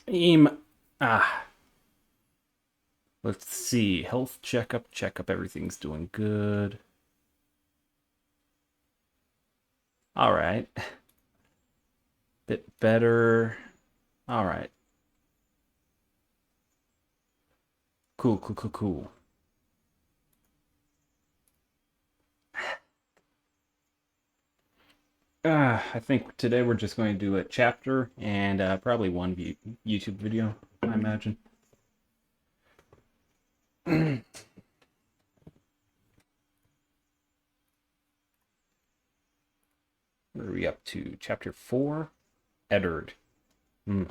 Aim. Ah. Let's see. Health checkup. Checkup. Everything's doing good. All right. Bit better. All right. Cool, cool, cool, cool. I think today we're just going to do a chapter and probably one YouTube video, I imagine. What are we up to? Chapter 4? Eddard. Hmm.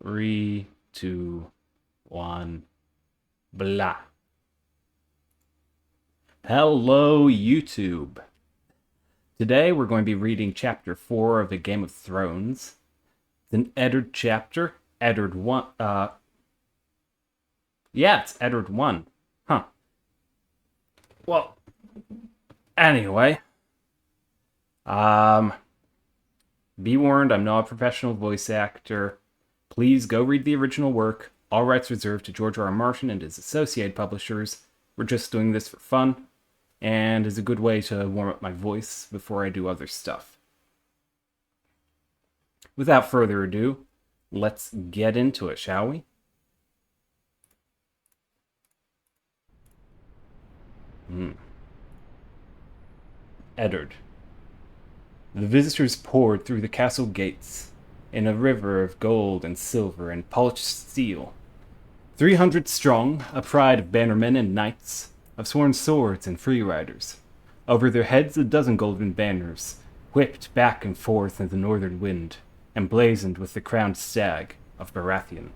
3, 2, 1. Blah. Hello, YouTube. Today we're going to be reading Chapter 4 of the Game of Thrones. It's an Eddard chapter. Eddard 1. Yeah, it's Eddard 1. Huh. Well, anyway. Be warned, I'm not a professional voice actor. Please go read the original work. All rights reserved to George R. R. Martin and his associated publishers. We're just doing this for fun, and is a good way to warm up my voice before I do other stuff. Without further ado, let's get into it, shall we? Eddard. The visitors poured through the castle gates in a river of gold and silver and polished steel. 300 strong, a pride of bannermen and knights, of sworn swords and free riders. Over their heads a dozen golden banners, whipped back and forth in the northern wind, emblazoned with the crowned stag of Baratheon.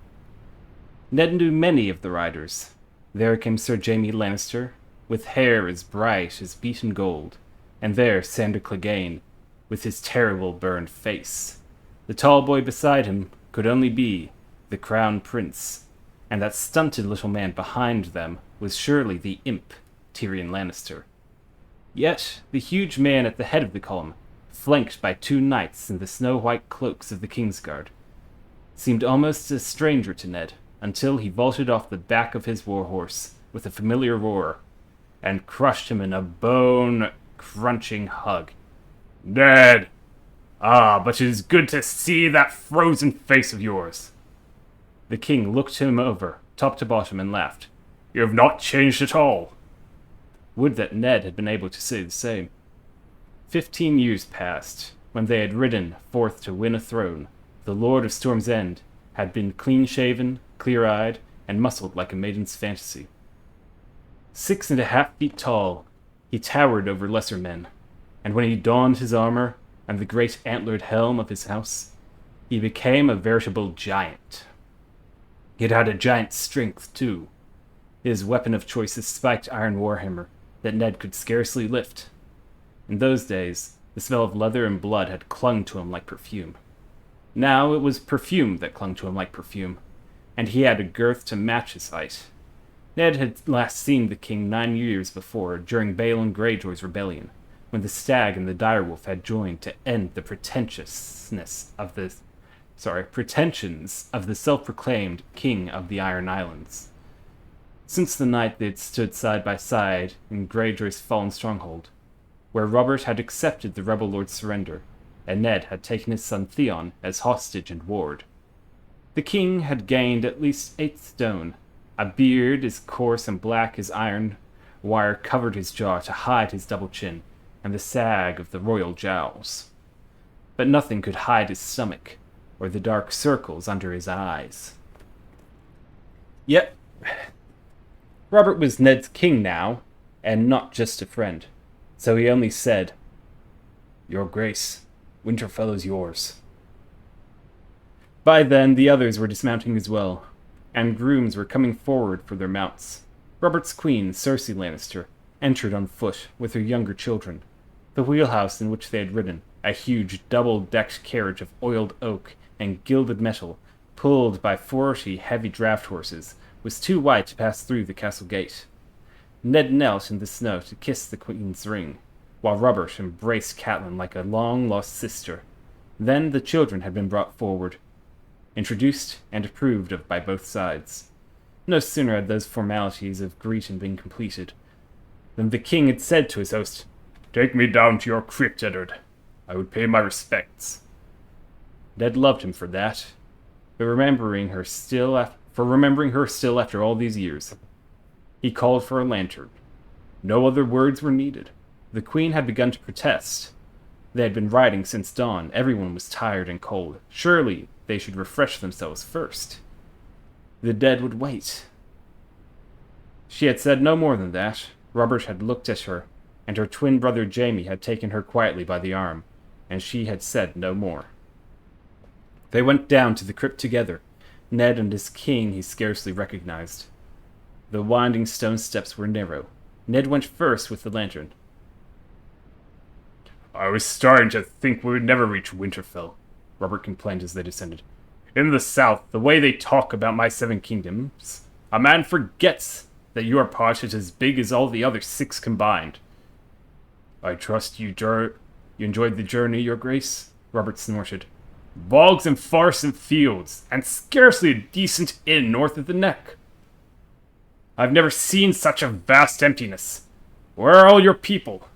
Ned knew many of the riders. There came Sir Jaime Lannister, with hair as bright as beaten gold, and there Sandor Clegane, with his terrible burned face. The tall boy beside him could only be the Crown Prince, and that stunted little man behind them was surely the imp, Tyrion Lannister. Yet the huge man at the head of the column, flanked by 2 knights in the snow-white cloaks of the Kingsguard, seemed almost a stranger to Ned, until he vaulted off the back of his warhorse with a familiar roar, and crushed him in a bone-crunching hug. "Ned! Ah, but it is good to see that frozen face of yours." The king looked him over, top to bottom, and laughed. "You have not changed at all." Would that Ned had been able to say the same. 15 years passed, when they had ridden forth to win a throne. The Lord of Storm's End had been clean-shaven, clear-eyed, and muscled like a maiden's fantasy. 6.5 feet tall, he towered over lesser men, and when he donned his armor and the great antlered helm of his house, he became a veritable giant. He had a giant's strength, too. His weapon of choice is spiked iron warhammer that Ned could scarcely lift. In those days, the smell of leather and blood had clung to him like perfume. Now it was perfume that clung to him like perfume, and he had a girth to match his height. Ned had last seen the king 9 years before, during Balon Greyjoy's rebellion, when the stag and the direwolf had joined to end the pretensions of the self-proclaimed king of the Iron Islands. Since the night they had stood side by side in Greyjoy's fallen stronghold, where Robert had accepted the rebel lord's surrender, and Ned had taken his son Theon as hostage and ward. The king had gained at least 8 stone. A beard as coarse and black as iron wire covered his jaw to hide his double chin and the sag of the royal jowls. But nothing could hide his stomach or the dark circles under his eyes. Yet, Robert was Ned's king now, and not just a friend, so he only said, "Your Grace, Winterfellow's yours." By then, the others were dismounting as well, and grooms were coming forward for their mounts. Robert's queen, Cersei Lannister, entered on foot with her younger children. The wheelhouse in which they had ridden, a huge double-decked carriage of oiled oak and gilded metal, pulled by 40 heavy draft horses, was too wide to pass through the castle gate. Ned knelt in the snow to kiss the Queen's ring, while Robert embraced Catelyn like a long-lost sister. Then the children had been brought forward, introduced and approved of by both sides. No sooner had those formalities of greeting been completed than the king had said to his host, "Take me down to your crypt, Eddard. I would pay my respects." Ned loved him for that, for remembering her still after all these years. He called for a lantern. No other words were needed. The Queen had begun to protest. They had been riding since dawn. Everyone was tired and cold. Surely they should refresh themselves first. The dead would wait. She had said no more than that. Robert had looked at her, and her twin brother Jaime had taken her quietly by the arm, and she had said no more. They went down to the crypt together, Ned and his king he scarcely recognized. The winding stone steps were narrow. Ned went first with the lantern. "I was starting to think we would never reach Winterfell," Robert complained as they descended. "In the south, the way they talk about my 7 kingdoms, a man forgets that your part is as big as all the other 6 combined." "I trust you enjoyed the journey, your grace?" Robert snorted. "Bogs and forests and fields, and scarcely a decent inn north of the Neck. I've never seen such a vast emptiness. Where are all your people?"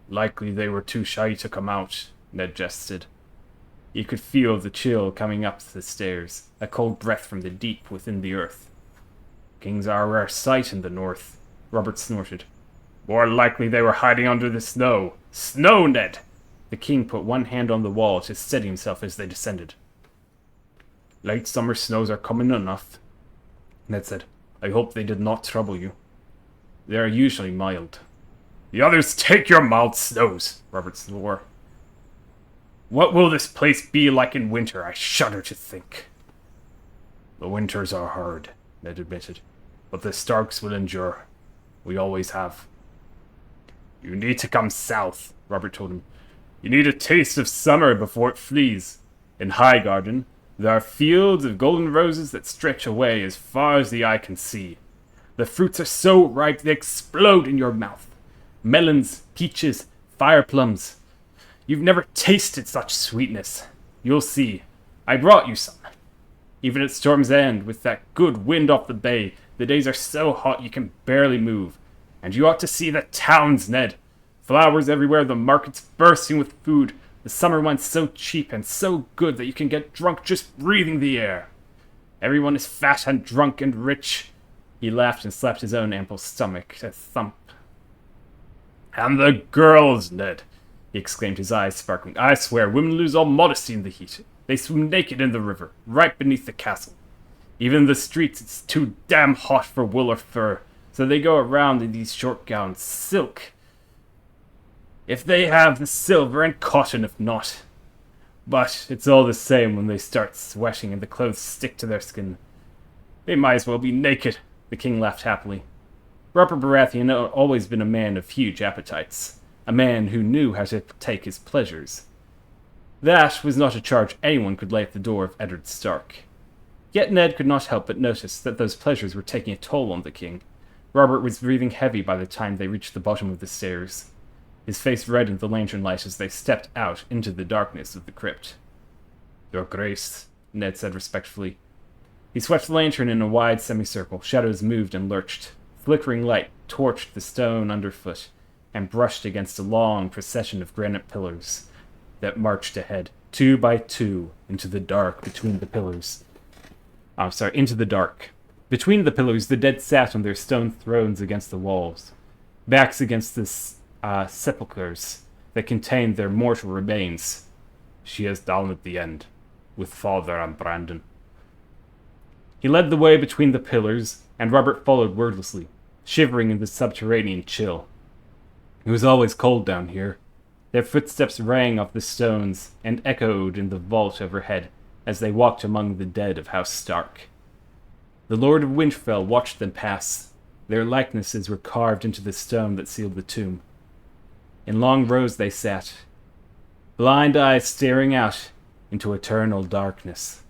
"Likely they were too shy to come out," Ned jested. He could feel the chill coming up the stairs, a cold breath from the deep within the earth. "Kings are a rare sight in the north," Robert snorted. "More likely they were hiding under the snow. Snow, Ned!" The king put one hand on the wall to steady himself as they descended. "Late summer snows are common enough," Ned said. "I hope they did not trouble you. They are usually mild." "The others take your mild snows," Robert swore. "What will this place be like in winter? I shudder to think." "The winters are hard," Ned admitted, "but the Starks will endure. We always have." "You need to come south," Robert told him. "You need a taste of summer before it flees. In Highgarden, there are fields of golden roses that stretch away as far as the eye can see. The fruits are so ripe they explode in your mouth. Melons, peaches, fire plums. You've never tasted such sweetness. You'll see. I brought you some. Even at Storm's End, with that good wind off the bay, the days are so hot you can barely move. And you ought to see the towns, Ned. Flowers everywhere, the markets bursting with food. The summer wine's so cheap and so good that you can get drunk just breathing the air. Everyone is fat and drunk and rich." He laughed and slapped his own ample stomach to thump. "And the girls, Ned," he exclaimed, his eyes sparkling. "I swear, women lose all modesty in the heat. They swim naked in the river, right beneath the castle. Even in the streets, it's too damn hot for wool or fur, so they go around in these short gowns, silk. If they have the silver, and cotton if not. But it's all the same when they start sweating and the clothes stick to their skin. They might as well be naked." The king laughed happily. Robert Baratheon had always been a man of huge appetites, a man who knew how to take his pleasures. That was not a charge anyone could lay at the door of Eddard Stark. Yet Ned could not help but notice that those pleasures were taking a toll on the king. Robert was breathing heavy by the time they reached the bottom of the stairs. His face reddened the lantern light as they stepped out into the darkness of the crypt. "Your Grace," Ned said respectfully. He swept the lantern in a wide semicircle. Shadows moved and lurched. Flickering light torched the stone underfoot and brushed against a long procession of granite pillars that marched ahead, 2 by 2, into the dark between the pillars. Into the dark. Between the pillars, the dead sat on their stone thrones against the walls, backs against the sepulchres that contained their mortal remains. "She is down at the end, with Father and Brandon." He led the way between the pillars, and Robert followed wordlessly, shivering in the subterranean chill. It was always cold down here. Their footsteps rang off the stones and echoed in the vault overhead as they walked among the dead of House Stark. The Lord of Winterfell watched them pass. Their likenesses were carved into the stone that sealed the tomb. In long rows they sat, blind eyes staring out into eternal darkness,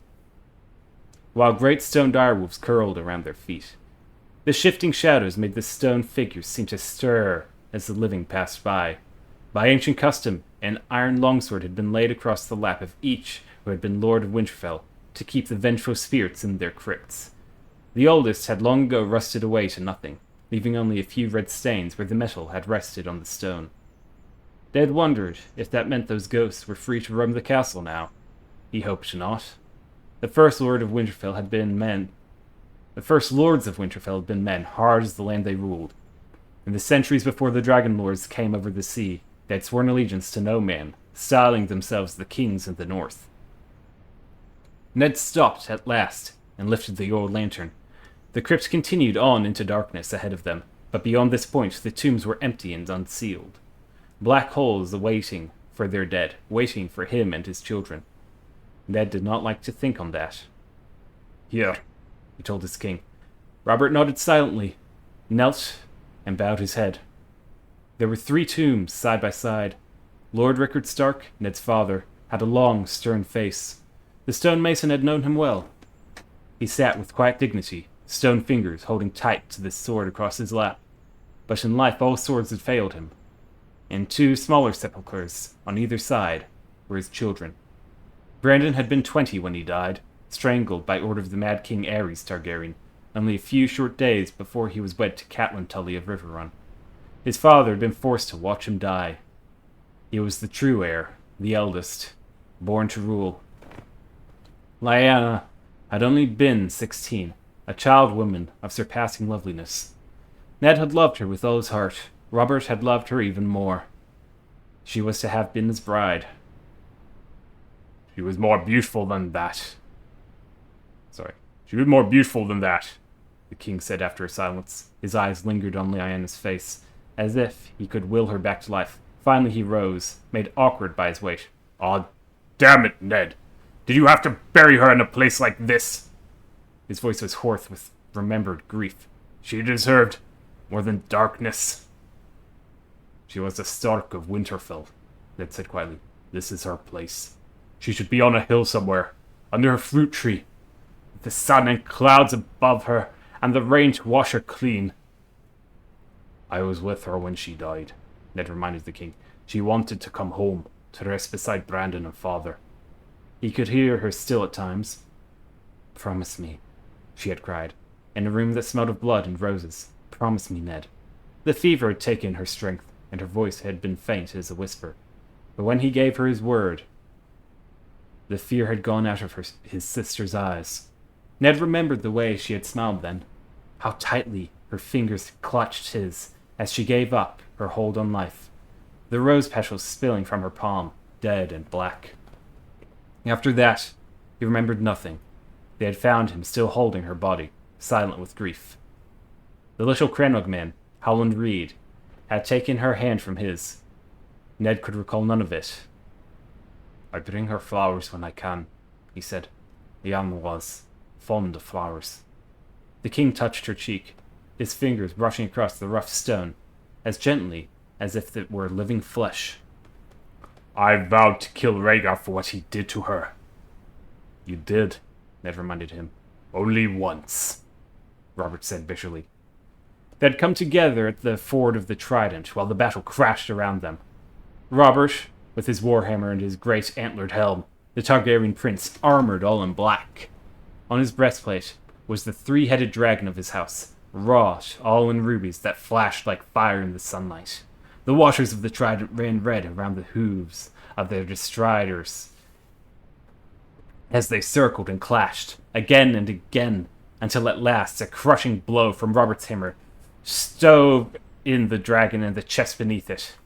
while great stone direwolves curled around their feet. The shifting shadows made the stone figures seem to stir as the living passed by. By ancient custom, an iron longsword had been laid across the lap of each who had been Lord of Winterfell to keep the vengeful spirits in their crypts. The oldest had long ago rusted away to nothing, leaving only a few red stains where the metal had rested on the stone. Ned wondered if that meant those ghosts were free to roam the castle now. He hoped not. The first Lords of Winterfell had been men hard as the land they ruled. In the centuries before the Dragon Lords came over the sea, they had sworn allegiance to no man, styling themselves the kings of the north. Ned stopped at last and lifted the old lantern. The crypt continued on into darkness ahead of them, but beyond this point the tombs were empty and unsealed. Black holes awaiting for their dead, waiting for him and his children. Ned did not like to think on that. "Here," he told his king. Robert nodded silently, knelt, and bowed his head. There were 3 tombs side by side. Lord Rickard Stark, Ned's father, had a long, stern face. The stonemason had known him well. He sat with quiet dignity, stone fingers holding tight to the sword across his lap. But in life all swords had failed him. In 2 smaller sepulchres, on either side, were his children. Brandon had been 20 when he died, strangled by order of the Mad King Aerys Targaryen, only a few short days before he was wed to Catelyn Tully of Riverrun. His father had been forced to watch him die. He was the true heir, the eldest, born to rule. Lyanna had only been 16, a child woman of surpassing loveliness. Ned had loved her with all his heart. Robert had loved her even more. She was to have been his bride. She was more beautiful than that, the king said after a silence. His eyes lingered on Lyanna's face, as if he could will her back to life. Finally he rose, made awkward by his weight. "Aw, damn it, Ned! Did you have to bury her in a place like this?" His voice was hoarse with remembered grief. "She deserved more than darkness." "She was a Stark of Winterfell," Ned said quietly. "This is her place. She should be on a hill somewhere, under a fruit tree, with the sun and clouds above her, and the rain to wash her clean." "I was with her when she died," Ned reminded the king. "She wanted to come home, to rest beside Brandon and father." He could hear her still at times. "Promise me," she had cried, in a room that smelled of blood and roses. "Promise me, Ned." The fever had taken her strength, and her voice had been faint as a whisper. But when he gave her his word, the fear had gone out of his sister's eyes. Ned remembered the way she had smiled then, how tightly her fingers clutched his as she gave up her hold on life, the rose petals spilling from her palm, dead and black. After that, he remembered nothing. They had found him still holding her body, silent with grief. The little Crannog man, Howland Reed, had taken her hand from his. Ned could recall none of it. "I bring her flowers when I can," he said. Jan was fond of flowers. The king touched her cheek, his fingers brushing across the rough stone, as gently as if it were living flesh. "I vowed to kill Rhaegar for what he did to her." "You did," Ned reminded him. "Only once," Robert said bitterly. They had come together at the ford of the Trident while the battle crashed around them. Robert, with his warhammer and his great antlered helm, the Targaryen prince, armored all in black. On his breastplate was the 3-headed dragon of his house, wrought all in rubies that flashed like fire in the sunlight. The waters of the Trident ran red around the hooves of their bestriders as they circled and clashed, again and again, until at last a crushing blow from Robert's hammer stove in the dragon and the chest beneath it.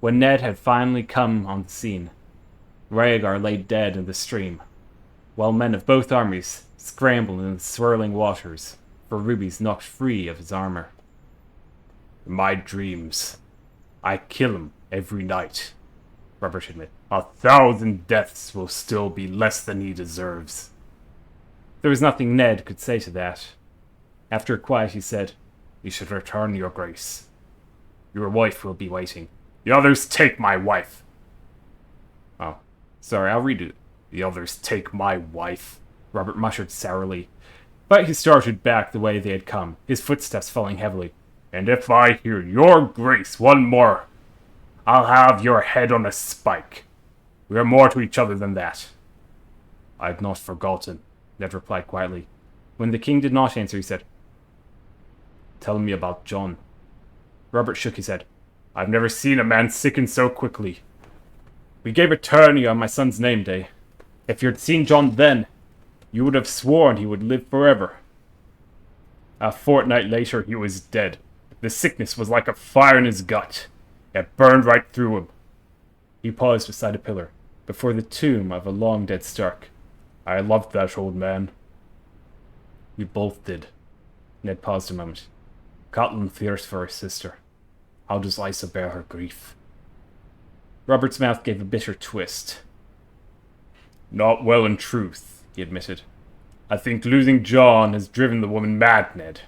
When Ned had finally come on the scene, Rhaegar lay dead in the stream, while men of both armies scrambled in the swirling waters for rubies knocked free of his armor. "In my dreams, I kill him every night," Robert admitted. "1,000 deaths will still be less than he deserves." There was nothing Ned could say to that. After a quiet, he said, "You should return, your grace. Your wife will be waiting." "The others take my wife." "Oh, sorry, I'll redo it." "The others take my wife," Robert muttered sourly. But he started back the way they had come, his footsteps falling heavily. "And if I hear your grace one more, I'll have your head on a spike. We are more to each other than that." "I've not forgotten," Ned replied quietly. When the king did not answer, he said, "Tell me about John." Robert shook his head. "I've never seen a man sicken so quickly. We gave a tourney on my son's name day. If you'd seen John then, you would have sworn he would live forever. A fortnight later, he was dead. The sickness was like a fire in his gut. It burned right through him." He paused beside a pillar, before the tomb of a long-dead Stark. "I loved that old man." "We both did." Ned paused a moment. "Catelyn fears for her sister. How does Lysa bear her grief?" Robert's mouth gave a bitter twist. "Not well, in truth," he admitted. "I think losing John has driven the woman mad, Ned.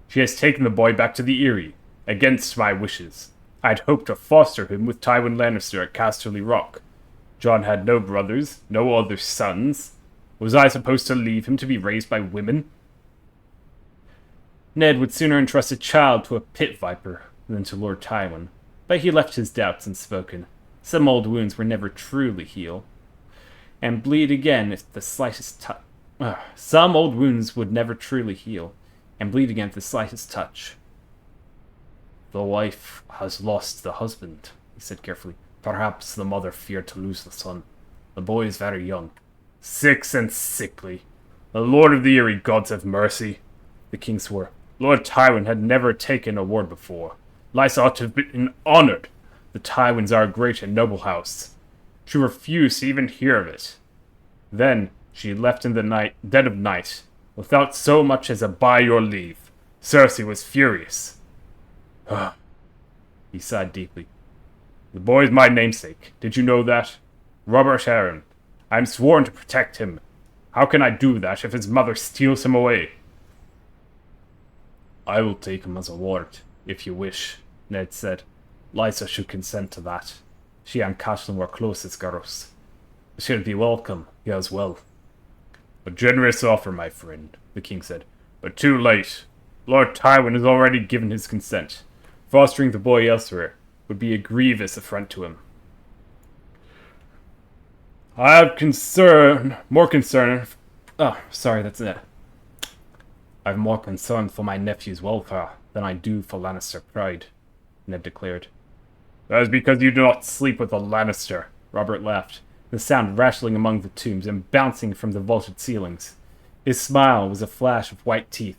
She has taken the boy back to the Eyrie, against my wishes. I'd hoped to foster him with Tywin Lannister at Casterly Rock. John had no brothers, no other sons. Was I supposed to leave him to be raised by women?" Ned would sooner entrust a child to a pit viper than to Lord Tywin, but he left his doubts unspoken. Some old wounds were never truly healed, and bleed again if the slightest touch. Some old wounds would never truly heal, and bleed again at the slightest touch. "The wife has lost the husband," he said carefully. "Perhaps the mother feared to lose the son. The boy is very young." "6 and sickly. The Lord of the Eyrie gods have mercy," the king swore. "Lord Tywin had never taken a ward before. Lysa ought to have been honored. The Tywins are a great and noble house. She refused to even hear of it. Then she left in the dead of night, without so much as a by your leave. Cersei was furious." He sighed deeply. "The boy is my namesake. Did you know that? Robert Arryn. I am sworn to protect him. How can I do that if his mother steals him away?" "I will take him as a ward, if you wish," Ned said. "Lysa should consent to that. She and Catelyn were close as girls. She'll be welcome, he as well." "A generous offer, my friend," the king said, "but too late. Lord Tywin has already given his consent. Fostering the boy elsewhere would be a grievous affront to him. I have more concern. Oh, sorry, that's it. I have more concern for my nephew's welfare than I do for Lannister pride," Ned declared. "That is because you do not sleep with a Lannister," Robert laughed, the sound rattling among the tombs and bouncing from the vaulted ceilings. His smile was a flash of white teeth,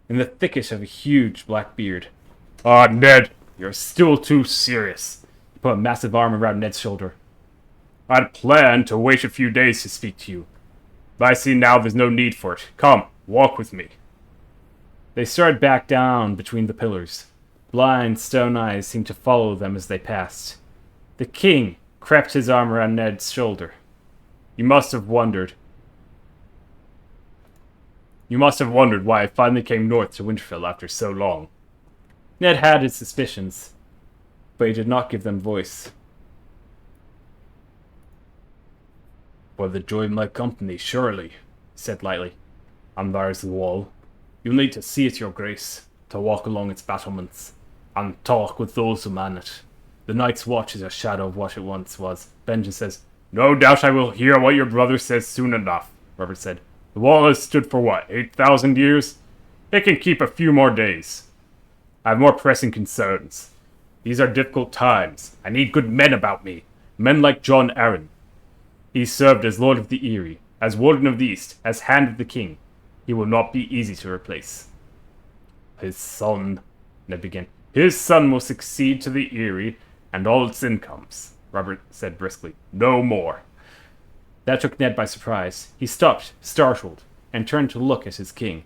in the thicket of a huge black beard. "Ah, Ned, you're still too serious." He put a massive arm around Ned's shoulder. "I'd planned to wait a few days to speak to you, but I see now there's no need for it. Come, walk with me." They started back down between the pillars. Blind stone eyes seemed to follow them as they passed. The king crept his arm around Ned's shoulder. You must have wondered why I finally came north to Winterfell after so long." Ned had his suspicions, but he did not give them voice. "For the joy of my company, surely," he said lightly. "And there's the wall. You'll need to see it, your grace, to walk along its battlements, and talk with those who man it. The Night's Watch is a shadow of what it once was." Benjen says, "No doubt I will hear what your brother says soon enough," Robert said. "The wall has stood for what, 8,000 years? It can keep a few more days. I have more pressing concerns. These are difficult times. I need good men about me. Men like Jon Arryn. He served as Lord of the Eyrie, as Warden of the East, as Hand of the King. He will not be easy to replace." "His son," Ned began. "His son will succeed to the Eyrie and all its incomes," Robert said briskly. "No more." That took Ned by surprise. He stopped, startled, and turned to look at his king.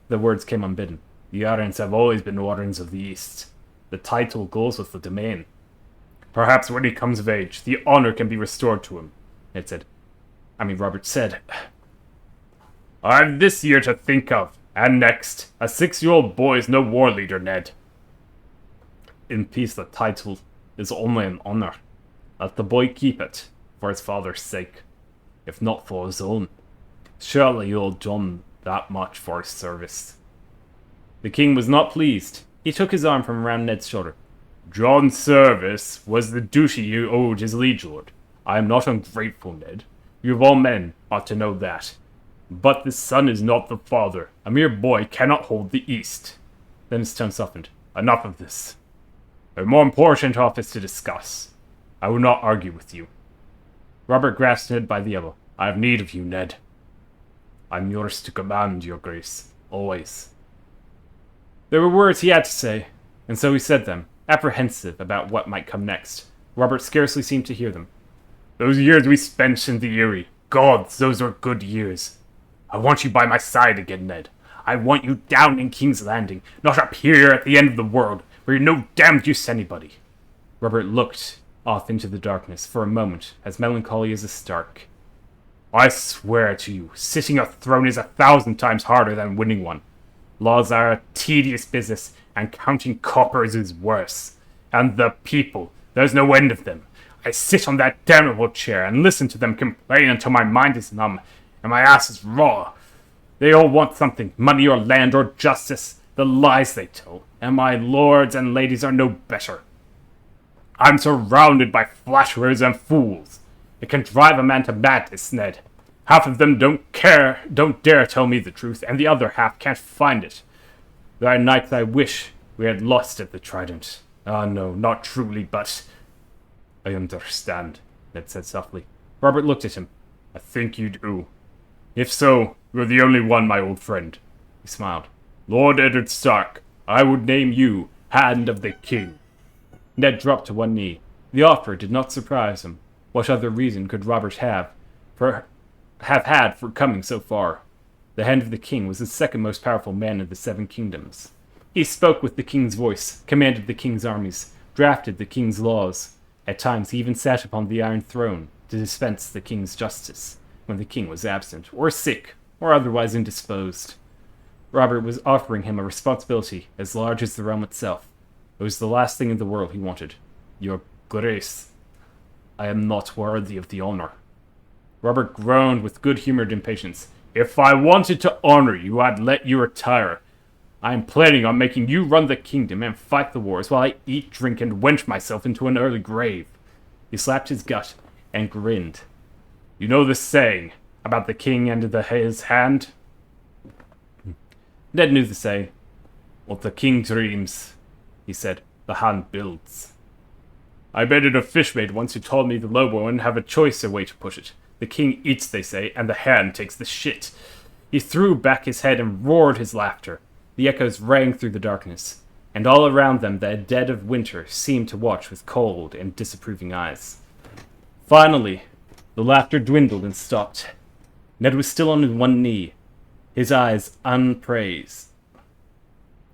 The words came unbidden. "The Arryns have always been Wardens of the East. The title goes with the domain. Perhaps when he comes of age, the honor can be restored to him," Robert said. "I've this year to think of, and next. A 6-year-old boy is no war leader, Ned." "In peace, the title is only an honor. Let the boy keep it, for his father's sake, if not for his own. Surely old Jon that much for his service." The king was not pleased. He took his arm from around Ned's shoulder. "John's service was the duty you owed his liege lord. I am not ungrateful, Ned. You of all men ought to know that. But the son is not the father. A mere boy cannot hold the East." Then his tone softened. "Enough of this. A more important office to discuss. I will not argue with you." Robert grasped Ned by the elbow. "I have need of you, Ned." "I'm yours to command, your grace. Always." There were words he had to say, and so he said them, apprehensive about what might come next. Robert scarcely seemed to hear them. "Those years we spent in the Eyrie. Gods, those were good years. I want you by my side again, Ned. I want you down in King's Landing, not up here at the end of the world, where you're no damned use to anybody." Robert looked off into the darkness for a moment, as melancholy as a Stark. "I swear to you, sitting a throne is 1,000 times harder than winning one. Laws are a tedious business, and counting coppers is worse. And the people, there's no end of them. I sit on that damnable chair and listen to them complain until my mind is numb, and my ass is raw. They all want something, money or land or justice, the lies they tell, and my lords and ladies are no better. I'm surrounded by flatterers and fools. It can drive a man to madness, Ned. Half of them don't dare tell me the truth, and the other half can't find it. There are nights I wish we had lost at the Trident. Ah, no, not truly, but—" "I understand," Ned said softly. Robert looked at him. "I think you do. If so, you're the only one, my old friend." He smiled. "Lord Eddard Stark, I would name you Hand of the King." Ned dropped to one knee. The offer did not surprise him. What other reason could Robert have had for coming so far? The Hand of the King was the second most powerful man in the Seven Kingdoms. He spoke with the king's voice, commanded the king's armies, drafted the king's laws. At times he even sat upon the Iron Throne to dispense the king's justice when the king was absent, or sick, or otherwise indisposed. Robert was offering him a responsibility as large as the realm itself. It was the last thing in the world he wanted. "Your grace, I am not worthy of the honor." Robert groaned with good-humored impatience. "If I wanted to honor you, I'd let you retire. I am planning on making you run the kingdom and fight the wars while I eat, drink, and wench myself into an early grave." He slapped his gut and grinned. "You know the saying about the king and his hand?" Ned knew the saying. "What the king dreams," he said, "the hand builds." I betted a fishmate once who told me the Lobo wouldn't have a choicer way to put it. The king eats, they say, and the hand takes the shit. He threw back his head and roared his laughter. The echoes rang through the darkness, and all around them the dead of winter seemed to watch with cold and disapproving eyes. Finally, the laughter dwindled and stopped. Ned was still on one knee, his eyes unpraised.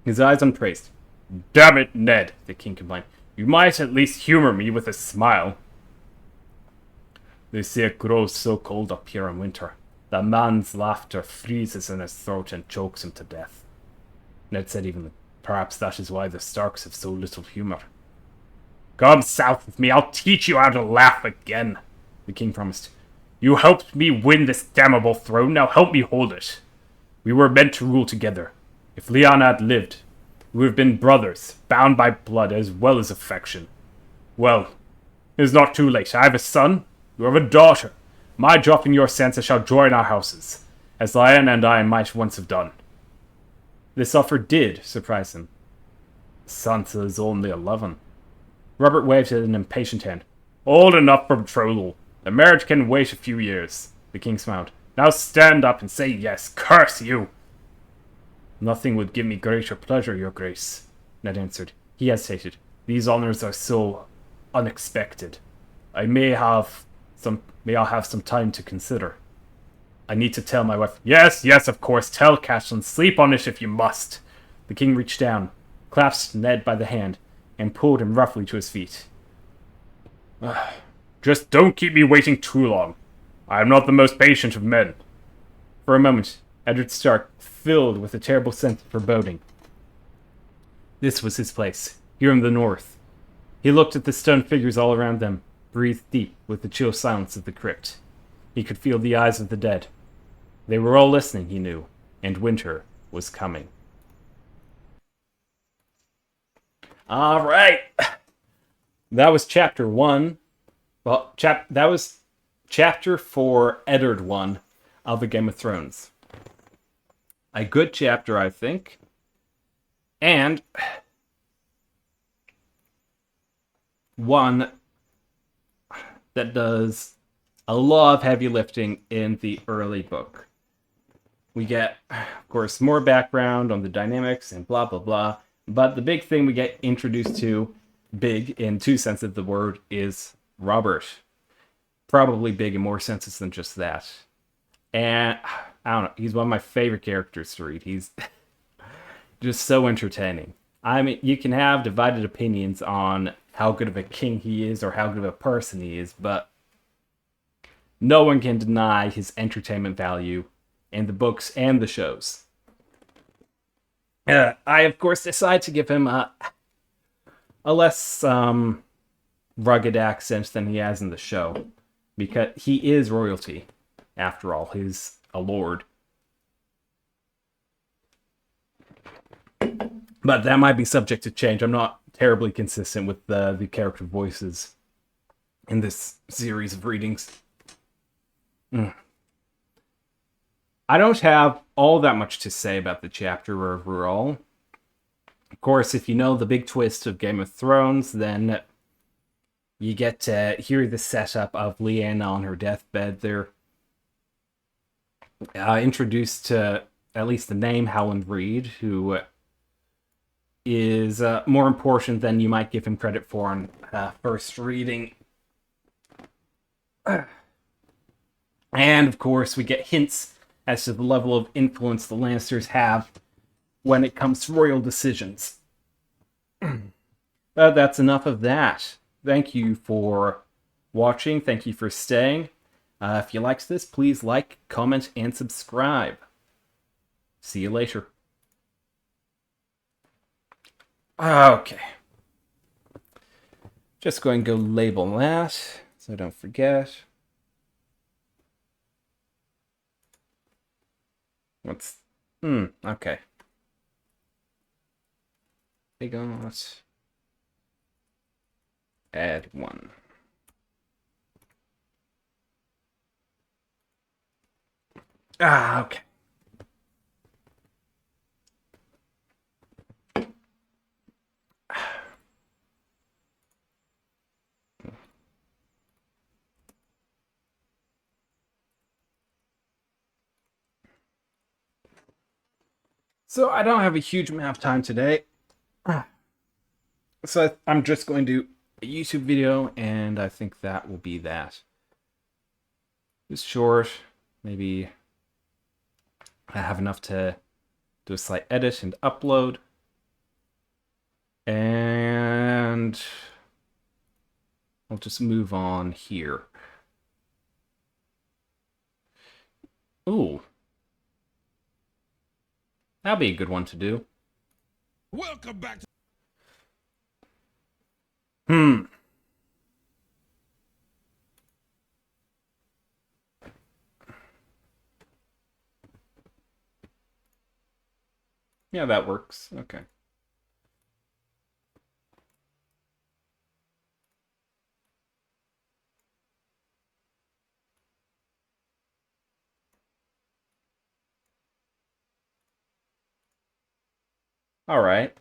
"Damn it, Ned," the king complained. "You might at least humor me with a smile." "They say it grows so cold up here in winter that man's laughter freezes in his throat and chokes him to death," Ned said evenly. "Perhaps that is why the Starks have so little humor." "Come south with me, I'll teach you how to laugh again," the king promised. "You helped me win this damnable throne, now help me hold it. We were meant to rule together. If Lyanna had lived, we would have been brothers, bound by blood as well as affection. Well, it is not too late. I have a son, you have a daughter. My drop in your censer shall join our houses, as Lyanna and I might once have done." This offer did surprise him. "Sansa is only 11. Robert waved an impatient hand. "Old enough for betrothal. The marriage can wait a few years," the king smiled. "Now stand up and say yes. Curse you!" "Nothing would give me greater pleasure, your grace," Ned answered. He hesitated. "These honors are so unexpected. May I have some time to consider? I need to tell my wife—" Yes, of course, tell Catelyn. Sleep on it if you must." The king reached down, clasped Ned by the hand, and pulled him roughly to his feet. "Just don't keep me waiting too long. I am not the most patient of men." For a moment, Eddard Stark filled with a terrible sense of foreboding. This was his place, here in the north. He looked at the stone figures all around them, breathed deep with the chill silence of the crypt. He could feel the eyes of the dead. They were all listening, he knew, and winter was coming. All right. That was chapter 1. Well, that was chapter 4, Eddard 1 of the Game of Thrones. A good chapter, I think. And one that does a lot of heavy lifting in the early book. We get, of course, more background on the dynamics and blah, blah, blah. But the big thing we get introduced to, big in two senses of the word, is Robert. Probably big in more senses than just that. And I don't know, he's one of my favorite characters to read. He's just so entertaining. I mean, you can have divided opinions on how good of a king he is or how good of a person he is, but no one can deny his entertainment value in the books and the shows. I, of course, decide to give him a less rugged accent than he has in the show, because he is royalty, after all. He's a lord. But that might be subject to change. I'm not terribly consistent with the character voices in this series of readings. I don't have all that much to say about the chapter overall. Of course, if you know the big twist of Game of Thrones, then you get to hear the setup of Lyanna on her deathbed. They're introduced to at least the name Howland Reed, who is more important than you might give him credit for on first reading. And, of course, we get hints as to the level of influence the Lannisters have when it comes to royal decisions. But that's enough of that. Thank you for watching. Thank you for staying. If you liked this, please like, comment, and subscribe. See you later. Okay. Just going to go label that so I don't forget. What's... okay. We got... add 1. Okay. So I don't have a huge amount of time today. So I'm just going to do a YouTube video, and I think that will be that. Just short, maybe I have enough to do a slight edit and upload. And I'll just move on here. Ooh. That'll be a good one to do. Welcome back to... Yeah, that works. Okay. All right.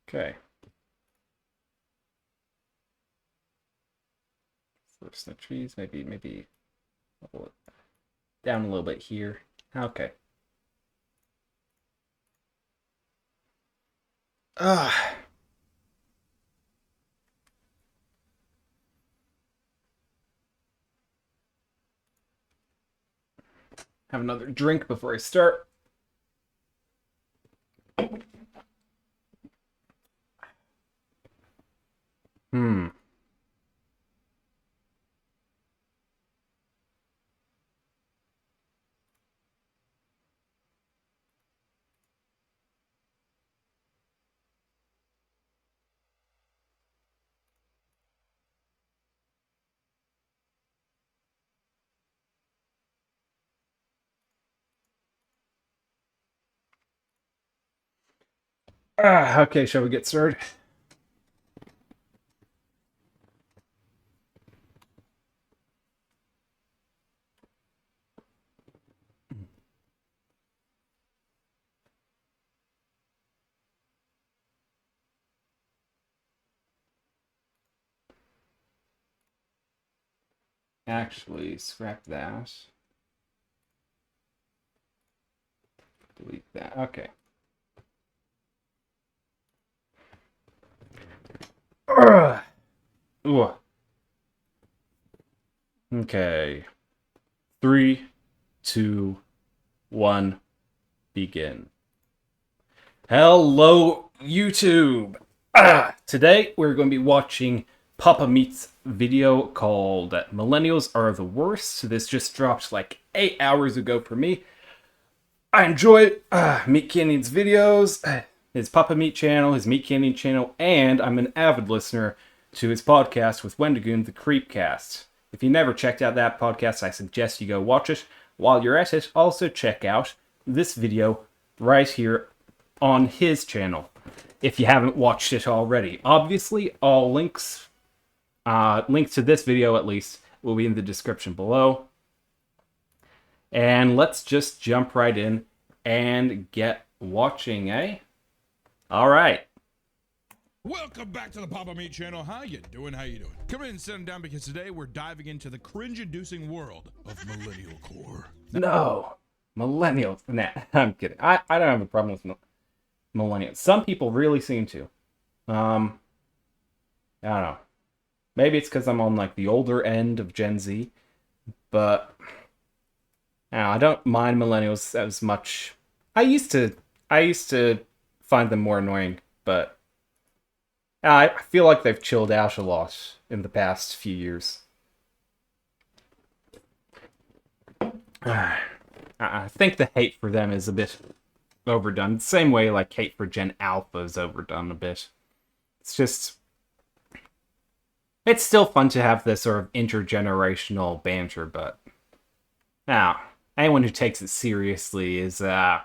Okay. First the trees, maybe level it down a little bit here. Okay. Ah. Have another drink before I start. Okay, shall we get started? Actually, scrap that. Delete that. Okay. Ooh. Okay. 3, 2, 1, begin. Hello, YouTube! Today, we're going to be watching Papa Meat's video called Millennials Are The Worst. This just dropped like 8 hours ago for me. I enjoy Meat Canyon's videos, his Papa Meat channel, his Meat Canyon channel, and I'm an avid listener to his podcast with Wendigoon, the Creepcast. If you never checked out that podcast, I suggest you go watch it. While you're at it, also check out this video right here on his channel, if you haven't watched it already. Obviously, all links to this video at least, will be in the description below. And let's just jump right in and get watching, eh? Alright. Welcome back to the Papa Meat channel. How you doing? How you doing? Come in and sit down because today we're diving into the cringe-inducing world of millennial core. No. Millennials. Nah, I'm kidding. I don't have a problem with millennials. Some people really seem to. I don't know. Maybe it's because I'm on like the older end of Gen Z, but I don't mind millennials as much. I used to find them more annoying, but I feel like they've chilled out a lot in the past few years. I think the hate for them is a bit overdone. The same way like hate for Gen Alpha is overdone a bit. It's still fun to have this sort of intergenerational banter, but anyone who takes it seriously is they're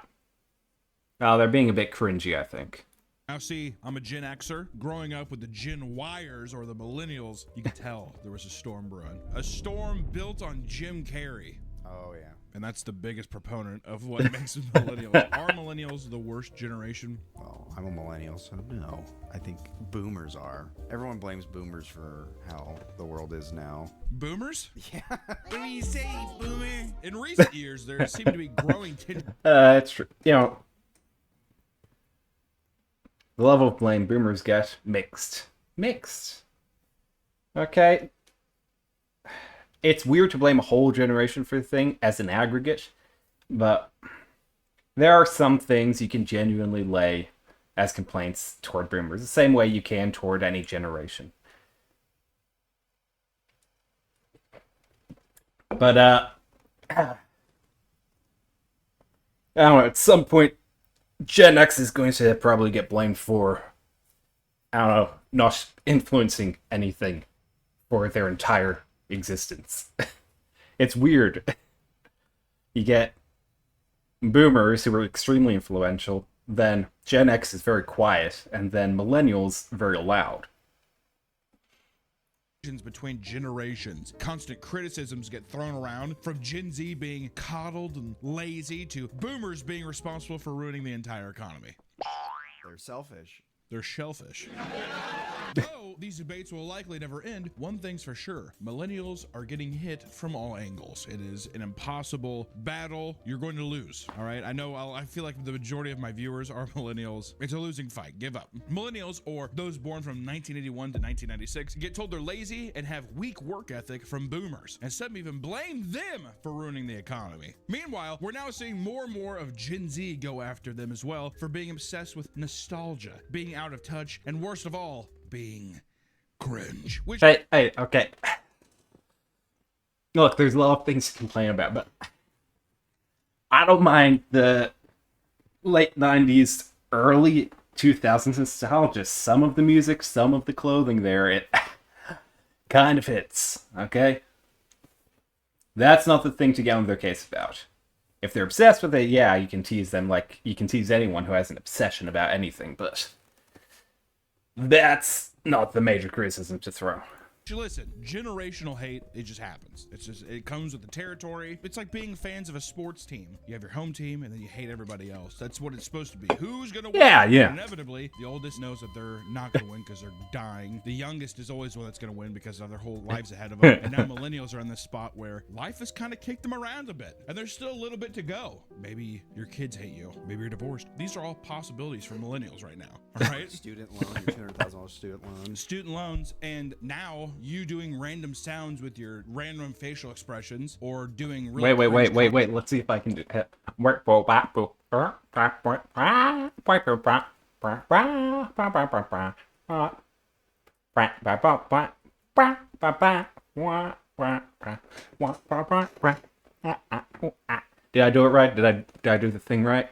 being a bit cringy, I think. Now see, I'm a Gen Xer. Growing up with the Gen Yers or the millennials, you could tell there was a storm brewing. A storm built on Jim Carrey. Oh, yeah. And that's the biggest proponent of what makes us millennials. Are millennials the worst generation? Well, I'm a millennial, so no. I think boomers are. Everyone blames boomers for how the world is now. Boomers? Yeah. What do you say, boomer? In recent years, there seem to be growing tension. It's true. You know, the level of blame boomers get mixed. Okay. It's weird to blame a whole generation for the thing as an aggregate, but there are some things you can genuinely lay as complaints toward boomers, the same way you can toward any generation. But, I don't know, at some point, Gen X is going to probably get blamed for, I don't know, not influencing anything for their entire existence. It's weird. You get boomers who are extremely influential, then Gen X is very quiet, and then millennials very loud. Between generations. Constant criticisms get thrown around, from Gen Z being coddled and lazy to boomers being responsible for ruining the entire economy. They're selfish. They're shellfish. Though these debates will likely never end, one thing's for sure. Millennials are getting hit from all angles. It is an impossible battle. You're going to lose, all right? I feel like the majority of my viewers are millennials. It's a losing fight. Give up. Millennials, or those born from 1981 to 1996, get told they're lazy and have weak work ethic from boomers, and some even blame them for ruining the economy. Meanwhile, we're now seeing more and more of Gen Z go after them as well for being obsessed with nostalgia, being out of touch, and worst of all, being cringe. Which Hey, okay. Look, there's a lot of things to complain about, but I don't mind the late 90s, early 2000s nostalgia. Some of the music, some of the clothing there, it kind of hits, okay? That's not the thing to get on their case about. If they're obsessed with it, yeah, you can tease them like you can tease anyone who has an obsession about anything, but that's not the major criticism to throw. Listen, generational hate, it just happens. It comes with the territory. It's like being fans of a sports team. You have your home team, and then you hate everybody else. That's what it's supposed to be. Who's going to win? Yeah. And inevitably, the oldest knows that they're not going to win because they're dying. The youngest is always one that's going to win because of their whole lives ahead of them. And now millennials are in this spot where life has kind of kicked them around a bit. And there's still a little bit to go. Maybe your kids hate you. Maybe you're divorced. These are all possibilities for millennials right now. All right? Student loan, your $200,000 student loan. Student loans, and now you doing random sounds with your random facial expressions or doing really Wait. Let's see if I can do it. Did I do it right? Did I do the thing right?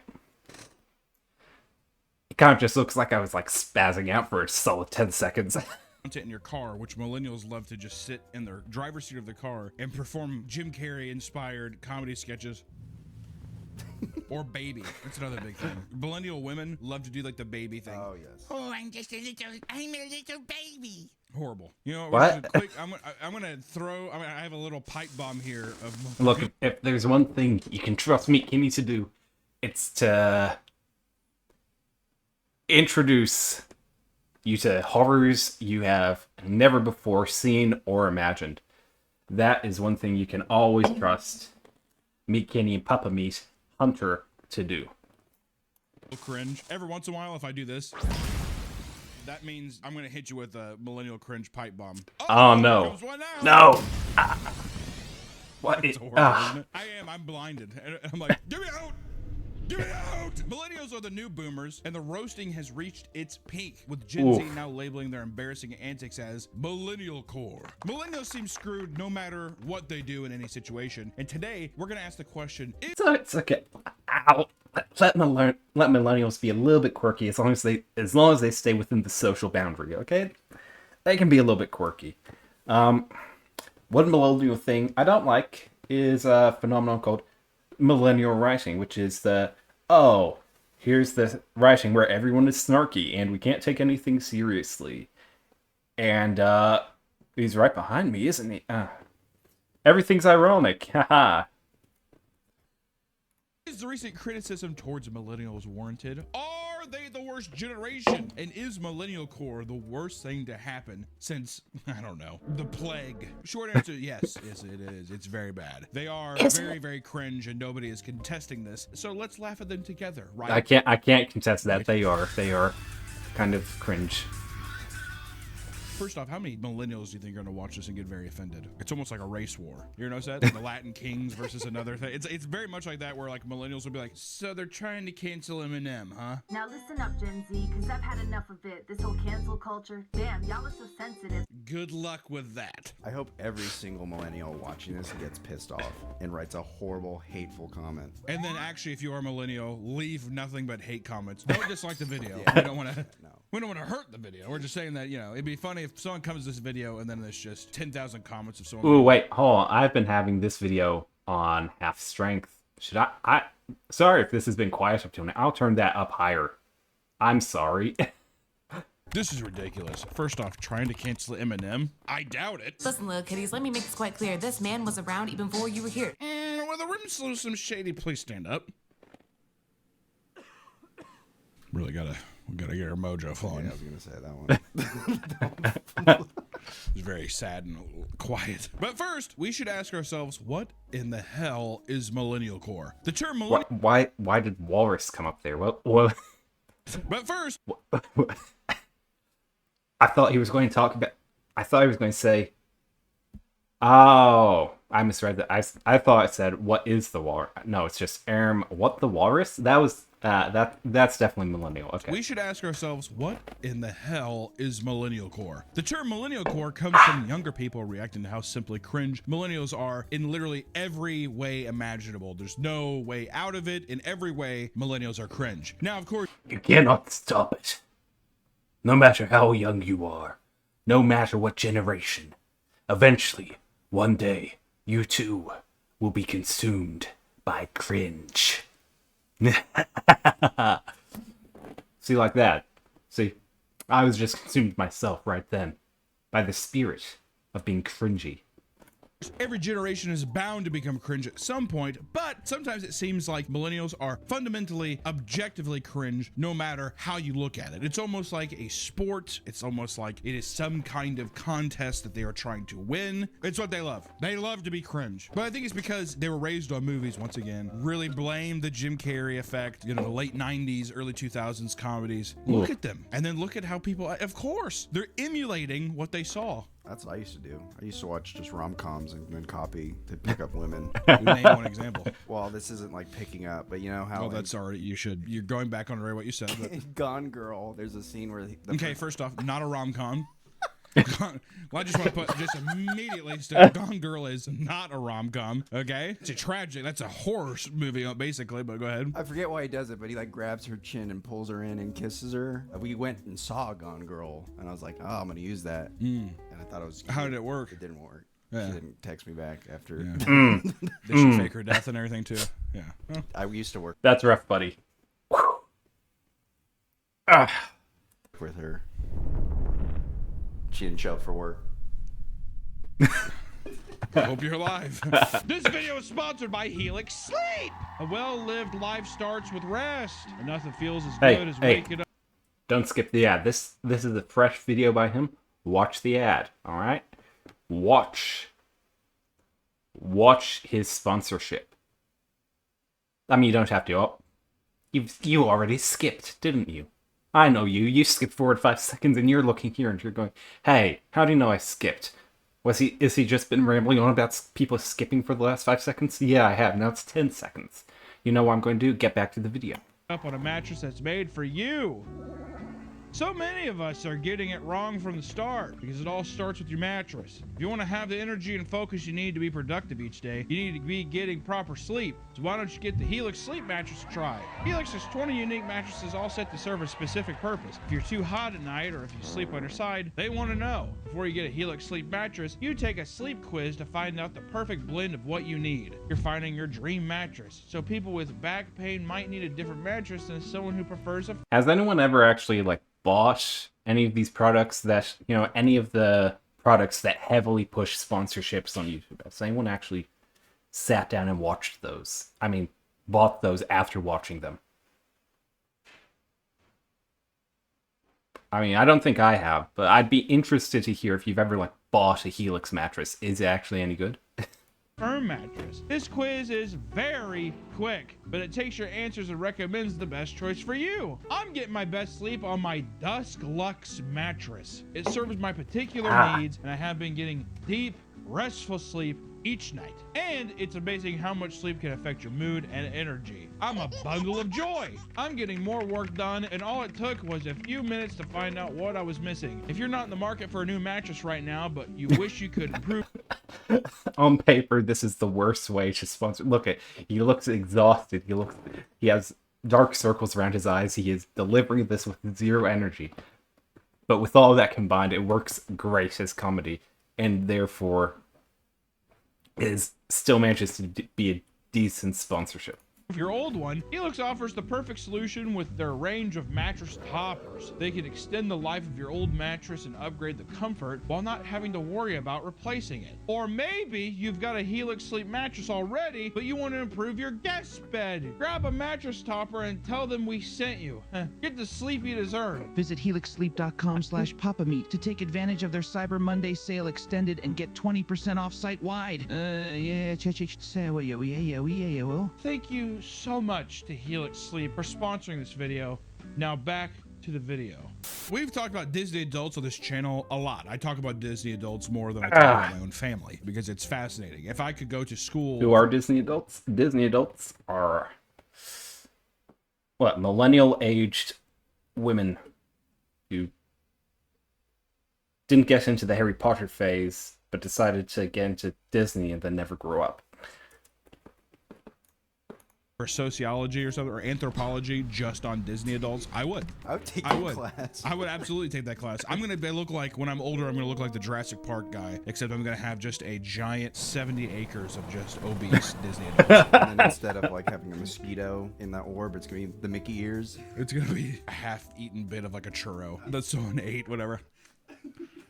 It kind of just looks like I was like spazzing out for a solid 10 seconds. Content in your car, which millennials love to just sit in their driver's seat of the car and perform Jim Carrey inspired comedy sketches. Or baby. That's another big thing. Millennial women love to do like the baby thing. Oh, yes. Oh, I'm a little baby. Horrible. You know What? I'm gonna throw. I have a little pipe bomb here of. Look, if there's one thing you can trust me, Kimmy, to do, it's to introduce you to horrors you have never before seen or imagined. That is one thing you can always trust Meat Kenny and Papa Meat Hunter to do. Cringe. Every once in a while, if I do this, that means I'm gonna hit you with a millennial cringe pipe bomb. Oh no! Comes one out. No! What? It's horrible, isn't it? I'm blinded. And I'm like, get me out! Get me out! Millennials are the new boomers, and the roasting has reached its peak, with Gen Z now labeling their embarrassing antics as millennial core. Millennials seem screwed no matter what they do in any situation, and today we're gonna ask the question: So it's okay. Ow. Let millennials be a little bit quirky as long as they stay within the social boundary, okay? They can be a little bit quirky. One millennial thing I don't like is a phenomenon called millennial writing, which is here's the writing where everyone is snarky and we can't take anything seriously. And he's right behind me, isn't he? Everything's ironic. Haha. Is the recent criticism towards millennials warranted? Are they the worst generation? And is millennial core the worst thing to happen since, I don't know, the plague? Short answer, yes, it is. It's very bad. They are very, very cringe, and nobody is contesting this. So let's laugh at them together, right? I can't contest that. They are kind of cringe. First off, how many millennials do you think are going to watch this and get very offended? It's almost like a race war. You notice that? The Latin kings versus another thing. It's very much like that, where like millennials will be like, so they're trying to cancel Eminem, huh? Now listen up, Gen Z, because I've had enough of it. This whole cancel culture. Damn, y'all are so sensitive. Good luck with that. I hope every single millennial watching this gets pissed off and writes a horrible, hateful comment. And then actually, if you are a millennial, leave nothing but hate comments. Don't dislike the video. We don't want to. No. We don't want to hurt the video. We're just saying that, it'd be funny if someone comes to this video and then there's just 10,000 comments of someone. Ooh, wait, hold on. I've been having this video on half strength. Should I sorry if this has been quiet up till now. I'll turn that up higher. I'm sorry. This is ridiculous. First off, trying to cancel Eminem? I doubt it. Listen, little kitties, let me make this quite clear. This man was around even before you were here. Well, the rim's loose, some shady. Please stand up. Really we gotta get our mojo flowing. Yeah, I was gonna say that one. It's very sad and quiet. But first, we should ask ourselves, what in the hell is millennial core? The term millennial. Why did Walrus come up there? What? But first, I thought he was going to talk about. I thought he was going to say. Oh, I misread that. I thought it said, "What is the walrus?" No, it's just what the walrus? That was that's definitely millennial. Okay. We should ask ourselves, what in the hell is millennial core? The term millennial core comes from younger people reacting to how simply cringe millennials are in literally every way imaginable. There's no way out of it. In every way, millennials are cringe. Now, of course, You cannot stop it. No matter how young you are, no matter what generation, eventually, one day, you too will be consumed by cringe. See, like that. See, I was just consumed myself right then by the spirit of being cringy. Every generation is bound to become cringe at some point, but sometimes it seems like millennials are fundamentally, objectively cringe no matter how you look at it. It's almost like a sport. It's almost like it is some kind of contest that they are trying to win. It's what they love. They love to be cringe. But I think it's because they were raised on movies once again. Really blame the Jim Carrey effect, the late 90s, early 2000s comedies. Look at them. And then look at how people, of course, they're emulating what they saw. That's what I used to do. I used to watch just rom-coms and then copy to pick up women. Name one example. Well, this isn't like picking up, but you know how... Oh, that's already, you're going back on what you said. But... Gone Girl, there's a scene where... Okay, first off, not a rom-com. Well, I just want to put just immediately, Gone Girl is not a rom-com, okay? It's a tragic, that's a horror movie, basically, but go ahead. I forget why he does it, but he like grabs her chin and pulls her in and kisses her. We went and saw Gone Girl, and I was like, oh, I'm going to use that. And I thought it was cute. How did it work? It didn't work. Yeah. She didn't text me back after. Yeah. Did she fake her death and everything, too? Yeah. Well, I used to work That's rough, buddy. Ah. with her. She didn't show up for work. I hope you're alive. This video is sponsored by Helix Sleep. A well-lived life starts with rest, and nothing feels as good as waking up. Don't skip the ad. This is a fresh video by him. Watch the ad, all right? Watch his sponsorship. I mean, you don't have to. Oh, you already skipped, didn't you? I know you. You skipped forward 5 seconds, and you're looking here, and you're going, "Hey, how do you know I skipped? Is he just been rambling on about people skipping for the last 5 seconds? Yeah, I have. Now it's 10 seconds. You know what I'm going to do? Get back to the video. Up on a mattress that's made for you. So many of us are getting it wrong from the start because it all starts with your mattress. If you want to have the energy and focus you need to be productive each day, you need to be getting proper sleep. So why don't you get the Helix Sleep mattress to try? Helix has 20 unique mattresses all set to serve a specific purpose. If you're too hot at night or if you sleep on your side, they want to know. Before you get a Helix Sleep mattress, you take a sleep quiz to find out the perfect blend of what you need. You're finding your dream mattress. So people with back pain might need a different mattress than someone who prefers a... Has anyone ever actually, bought any of these products that, any of the products that heavily push sponsorships on YouTube? Has anyone actually sat down and watched those? I mean, bought those after watching them? I mean, I don't think I have, but I'd be interested to hear if you've ever, bought a Helix mattress. Is it actually any good? Firm mattress. This quiz is very quick, but it takes your answers and recommends the best choice for you. I'm getting my best sleep on my Dusk Lux mattress. It serves my particular needs, and I have been getting deep, restful sleep each night. And it's amazing how much sleep can affect your mood and energy. I'm a bundle of joy. I'm getting more work done, and all it took was a few minutes to find out what I was missing. If you're not in the market for a new mattress right now, but you wish you could improve... On paper, this is the worst way to sponsor. He looks exhausted. He has dark circles around his eyes. He is delivering this with zero energy. But with all that combined, it works great as comedy, and therefore still manages to be a decent sponsorship. Your old one, Helix offers the perfect solution with their range of mattress toppers. They can extend the life of your old mattress and upgrade the comfort while not having to worry about replacing it. Or maybe you've got a Helix Sleep mattress already, but you want to improve your guest bed. Grab a mattress topper and tell them we sent you. Get the sleep you deserve. Visit helixsleep.com/papameat to take advantage of their Cyber Monday sale extended and get 20% off site-wide. Thank you so much to Helix Sleep for sponsoring this video. Now back to the video. We've talked about Disney adults on this channel a lot. I talk about Disney adults more than I talk about my own family because it's fascinating. If I could go to school... Who are Disney adults? Disney adults are... millennial-aged women who didn't get into the Harry Potter phase, but decided to get into Disney and then never grew up. or sociology or something, or anthropology just on Disney adults, I would. I would take I that would. class. I would absolutely take that class. I'm gonna look like, when I'm older, I'm gonna look like the Jurassic Park guy, except I'm gonna have just a giant 70 acres of just obese Disney adults. And then instead of like having a mosquito in that orb, it's gonna be the Mickey ears. It's gonna be a half-eaten bit of like a churro that someone ate, whatever.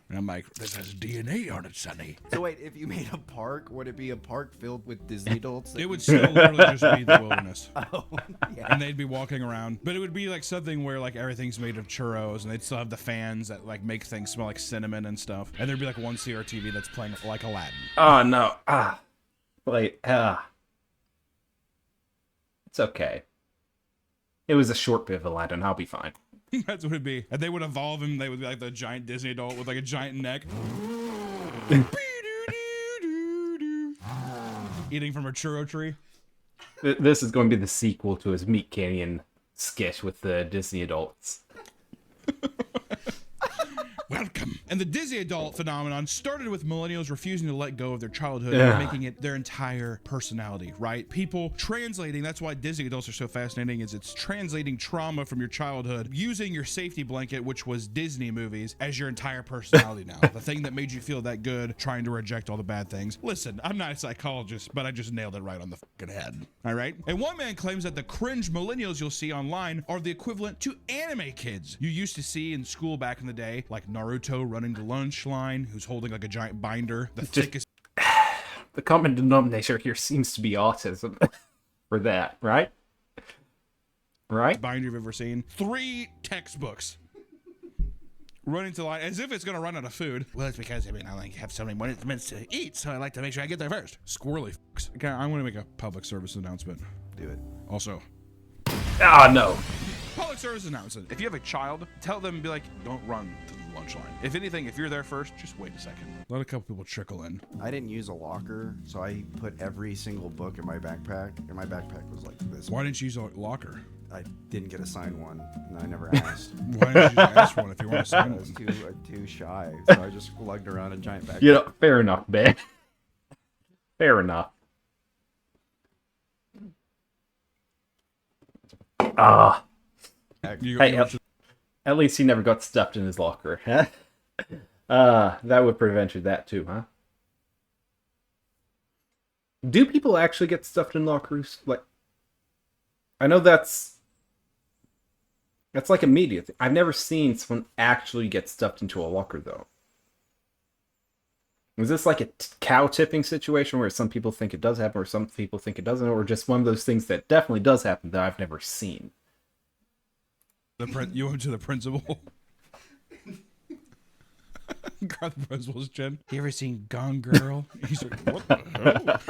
And I'm like, this has DNA on it, Sonny. So wait, if you made a park, would it be a park filled with Disney adults? It would still literally just be the wilderness. Oh, yeah. And they'd be walking around, but it would be like something where like everything's made of churros, and they'd still have the fans that like make things smell like cinnamon and stuff. And there'd be like one CRTV that's playing like Aladdin. Oh no. It's okay. It was a short bit of Aladdin. I'll be fine. That's what it'd be. And they would evolve him. They would be like the giant Disney adult with like a giant neck. Eating from a churro tree. This is going to be the sequel to his Meat Canyon sketch with the Disney adults. Welcome. And the Disney adult phenomenon started with millennials refusing to let go of their childhood and making it their entire personality, right? People translating, that's why Disney adults are so fascinating, is it's translating trauma from your childhood, using your safety blanket, which was Disney movies, as your entire personality now. The thing that made you feel that good, trying to reject all the bad things. Listen, I'm not a psychologist, but I just nailed it right on the fucking head. All right? And one man claims that the cringe millennials you'll see online are the equivalent to anime kids you used to see in school back in the day, like Naruto running the lunch line, who's holding like a giant binder, the thickest. The common denominator here seems to be autism for that, right? Right? Binder you've ever seen. 3 textbooks. Running to line as if it's gonna run out of food. Well, it's because I like have so many minutes to eat, so I like to make sure I get there first. Squirrely f***s. Okay, I'm gonna make a public service announcement. Do it. Also, Ah, no. public service announcement. If you have a child, tell them, be like, don't run to the lunch line. If anything, if you're there first, just wait a second. Let a couple people trickle in. I didn't use a locker, so I put every single book in my backpack, and my backpack was like this. Why didn't you use a locker? I didn't get assigned one, and I never asked. Why didn't you just ask for one if you want to I sign was one? too shy, so I just lugged around a giant backpack. You know, fair enough, man. Fair enough. Ah. Hey, at least he never got stuffed in his locker. That would prevent you that too, huh? Do people actually get stuffed in lockers? Like, I know that's like a media thing. I've never seen someone actually get stuffed into a locker, though. Is this like a cow tipping situation where some people think it does happen or some people think it doesn't, or just one of those things that definitely does happen that I've never seen? You went to the principal. Grab the principal's chin. You ever seen Gone Girl? He's like, what the hell?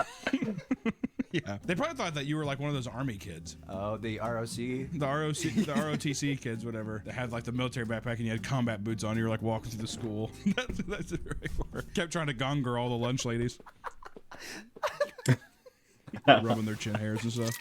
Yeah. They probably thought that you were like one of those army kids. Oh, the ROC? The ROTC kids, whatever. That had like the military backpack and you had combat boots on. You were like walking through the school. That's it right for. Kept trying to Gone Girl all the lunch ladies. Rubbing their chin hairs and stuff.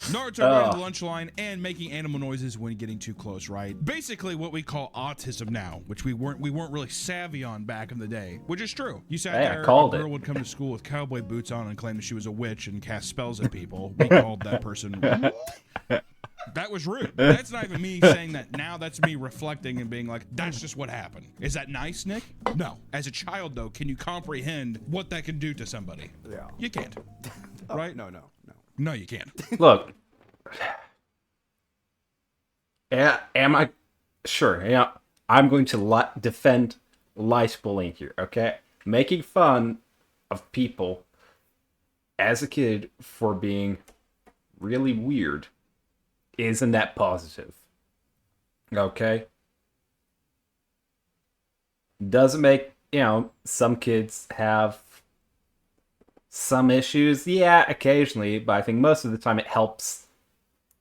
Naruto running the lunch line and making animal noises when getting too close, right? Basically what we call autism now, which we weren't really savvy on back in the day, which is true. You sat there, a girl would come to school with cowboy boots on and claim that she was a witch and cast spells at people. We called that person. That was rude. That's not even me saying that now. That's me reflecting and being like, that's just what happened. Is that nice, Nick? No. As a child, though, can you comprehend what that can do to somebody? Yeah. You can't. Right? No. No, you can't. Look. Yeah, am I? Sure, yeah. I'm going to defend light bullying here, okay? Making fun of people as a kid for being really weird is a net positive. Okay? Doesn't make, some kids have some issues. Yeah, occasionally, but I think most of the time it helps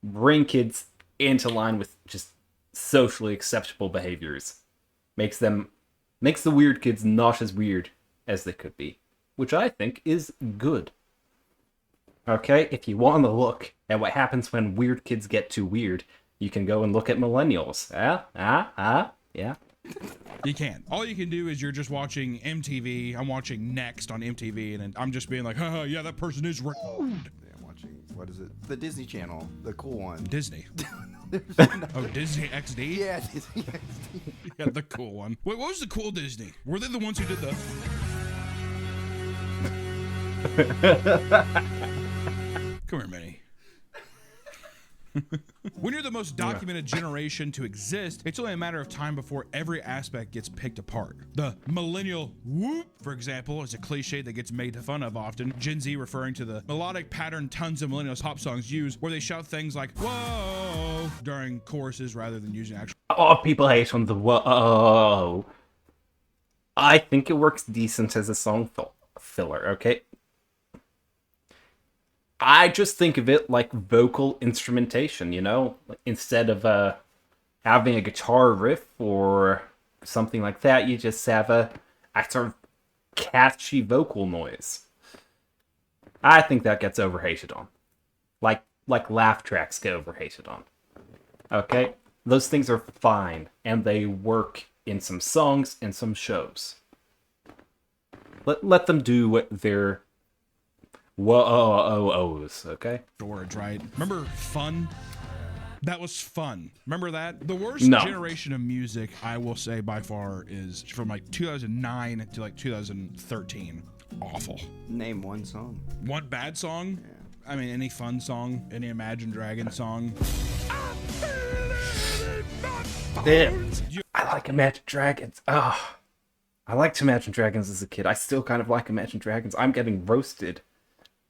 bring kids into line with just socially acceptable behaviors. Makes the weird kids not as weird as they could be, which I think is good. Okay, if you want to look at what happens when weird kids get too weird, you can go and look at Millennials. Yeah. You can't. All you can do is you're just watching MTV. I'm watching Next on MTV, and I'm just being like, haha, yeah, that person is rude. watching. What is it? The Disney Channel, the cool one. Disney. Oh, Disney XD? Yeah, Disney. Yeah, the cool one. Wait, what was the cool Disney? Were they the ones who did the... Come here, Minnie. When you're the most documented generation to exist, it's only a matter of time before every aspect gets picked apart. The millennial whoop, for example, is a cliche that gets made fun of often. Gen Z referring to the melodic pattern tons of millennials pop songs use, where they shout things like, whoa, during choruses rather than using actual... Oh, people hate on the whoa. I think it works decent as a song filler, okay? I just think of it like vocal instrumentation, you know? Instead of having a guitar riff or something like that, you just have a sort of catchy vocal noise. I think that gets overhated on. Like laugh tracks get overhated on. Okay? Those things are fine, and they work in some songs and some shows. Let them do what they're... Whoa-oh-oh-ohs, okay? Words, right? Remember Fun? That was fun. Remember that? The worst No. generation of music, I will say by far, is from like 2009 to like 2013. Awful. Name one song. One bad song? I mean, any Fun song, any Imagine Dragons song. I like Imagine Dragons. Oh, I liked Imagine Dragons as a kid. I still kind of like Imagine Dragons. I'm getting roasted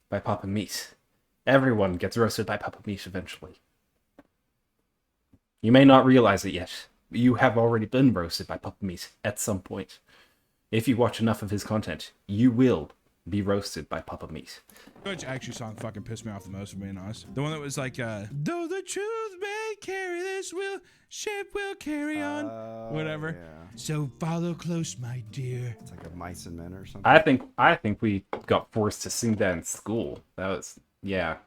by Papa Meat. Everyone gets roasted by Papa Meat eventually. You may not realize it yet, but you have already been roasted by Papa Meat at some point. If you watch enough of his content, you will be roasted by Papa Meat. Which actually song fucking pissed me off the most, if I'm being honest. The one that was like, though the truth may carry this ship will carry on. Whatever. Yeah. So follow close, my dear. It's like a Mice and Men or something. I think we got forced to sing that in school. That was, yeah.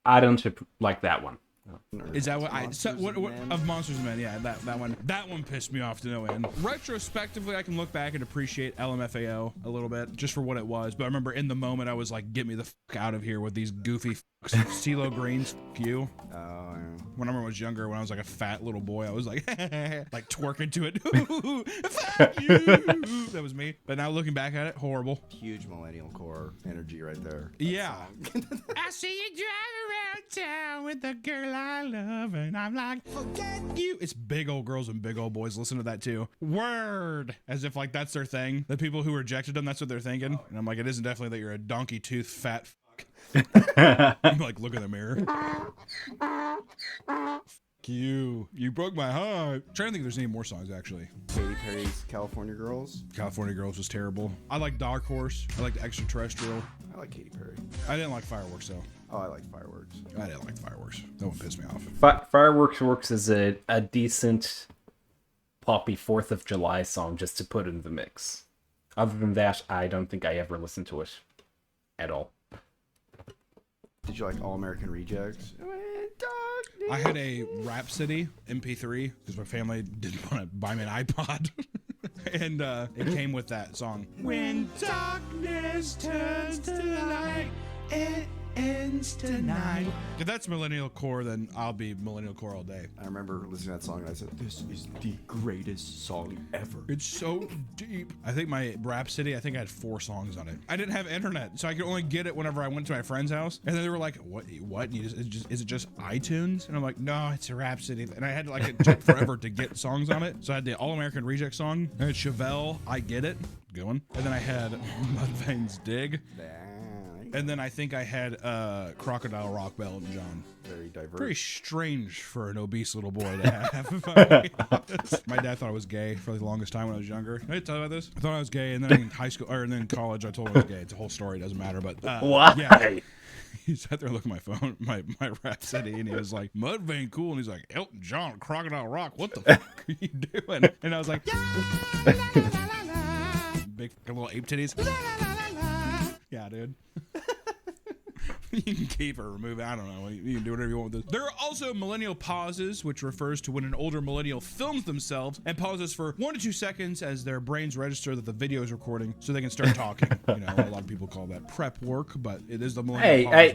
I don't like that one. Is that what Monsters what and Men? of Monsters and Men? Yeah, that one pissed me off to no end. Retrospectively, I can look back and appreciate LMFAO a little bit just for what it was. But I remember in the moment, I was like, "Get me the fuck out of here with these goofy CeeLo Greens, fuck you." Oh, yeah. When I was younger, when I was like a fat little boy, I was like, like twerking to it. Fuck you. That was me. But now looking back at it, horrible. Huge millennial core energy right there. Yeah. I see you driving around town with the girl I love, and I'm like, forget you. It's big old girls and big old boys listen to that too. Word. As if like that's their thing. The people who rejected them, that's what they're thinking. And I'm like, it isn't definitely that you're a donkey tooth fat fuck. I'm like, look in the mirror. Fuck you. You broke my heart. I'm trying to think if there's any more songs actually. Katy Perry's California Girls. California Girls was terrible. I like Dark Horse. I like the Extraterrestrial. I like Katy Perry. I didn't like Fireworks though. Oh, I like Fireworks. I didn't like Fireworks. That one pissed me off. Fireworks works as a decent poppy 4th of July song just to put in the mix. Other than that, I don't think I ever listened to it at all. Did you like All American Rejects? I had a Rhapsody MP3 because my family didn't want to buy me an iPod. And it came with that song. When darkness turns to light, it ends tonight. If that's millennial core, then I'll be millennial core all day. I remember listening to that song and I said, "This is the greatest song ever." It's so deep. I think my Rhapsody, I think I had 4 songs on it. I didn't have internet, so I could only get it whenever I went to my friend's house. And then they were like, "What? And is it just iTunes?" And I'm like, "No, it's a Rhapsody." And I had to, like, it took forever to get songs on it. So I had the All American Reject song. I had Chevelle, I Get It, good one. And then I had Mudvayne's Dig. And then I think I had Crocodile Rock by Elton John. Very diverse. Pretty strange for an obese little boy to have. My dad thought I was gay for the longest time when I was younger. Did I tell you about this? I thought I was gay, and then in high school or then in college, I told him I was gay. It's a whole story. It doesn't matter. But Why? Yeah, he sat there looking at my phone, my Rhapsody, and he was like, "Mudvayne, cool." And he's like, "Elton John, Crocodile Rock. What the fuck are you doing?" And I was like, "Big little ape titties." Yeah, dude. You can keep or remove it. I don't know. You can do whatever you want with this. There are also millennial pauses, which refers to when an older millennial films themselves and pauses for 1 to 2 seconds as their brains register that the video is recording so they can start talking. You know, a lot of people call that prep work, but it is the millennial pause. Hey,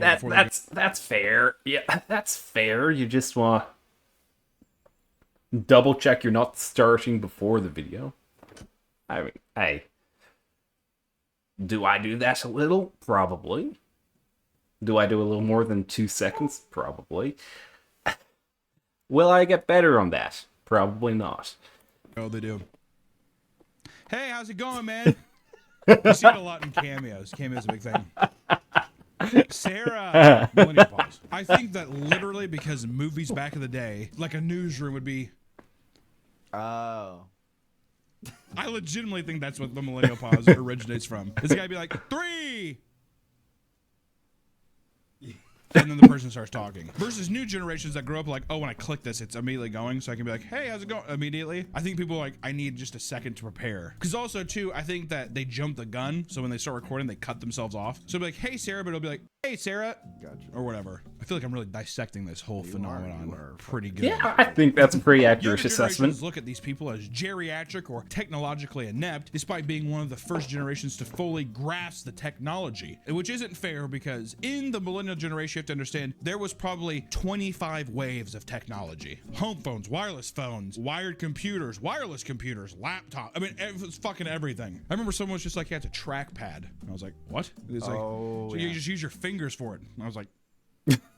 that's fair. Yeah, that's fair. You just want to double check you're not starting before the video. I mean, hey. Do I do that a little? Probably. Do I do a little more than 2 seconds? Probably. Will I get better on that? Probably not. Oh, they do. Hey, how's it going, man? You see it a lot in cameos. Cameos is a big thing. Sarah, millennial pause. I think that literally because movies back in the day, like a newsroom would be. Oh. I legitimately think that's what the millennial pause originates from. This guy be like 3. And then the person starts talking. Versus new generations that grow up like, oh, when I click this, it's immediately going. So I can be like, hey, how's it going? Immediately. I think people are like, I need just a second to prepare. Because also, too, I think that they jump the gun. So when they start recording, they cut themselves off. So it'll be like, hey, Sarah, but it'll be like, hey, Sarah. Gotcha. Or whatever. I feel like I'm really dissecting this whole phenomenon. You are pretty good. Yeah, I think that's a pretty accurate Younger assessment. generations look at these people as geriatric or technologically inept, despite being one of the first generations to fully grasp the technology, which isn't fair because in the millennial generation, you have to understand there was probably 25 waves of technology. Home phones, wireless phones, wired computers, wireless computers, laptop. I mean, it was fucking everything. I remember someone was just like, yeah, it's a trackpad. And I was like, what? It's like, so you just use your fingers for it. And I was like,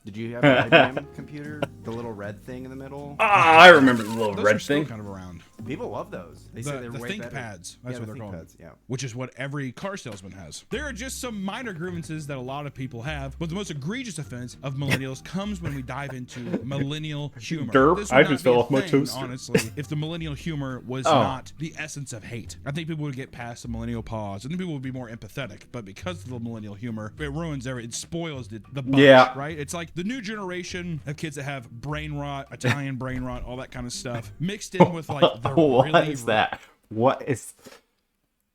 did you have an IBM computer? The little red thing in the middle? I remember the little those red are still thing. kind of around. People love those. They say they're The way better. ThinkPads. That's what they're called. Yeah. Which is what every car salesman has. There are just some minor grievances that a lot of people have, but the most egregious offense of millennials comes when we dive into millennial humor. Derp, This would I not just be fell a off my thing, toaster. honestly, if the millennial humor was not the essence of hate. I think people would get past the millennial pause, and then people would be more empathetic. But because of the millennial humor, it ruins everything. It spoils the bunch, Yeah. right? It's like the new generation of kids that have brain rot, Italian brain rot, all that kind of stuff, mixed in with like the What is that? What is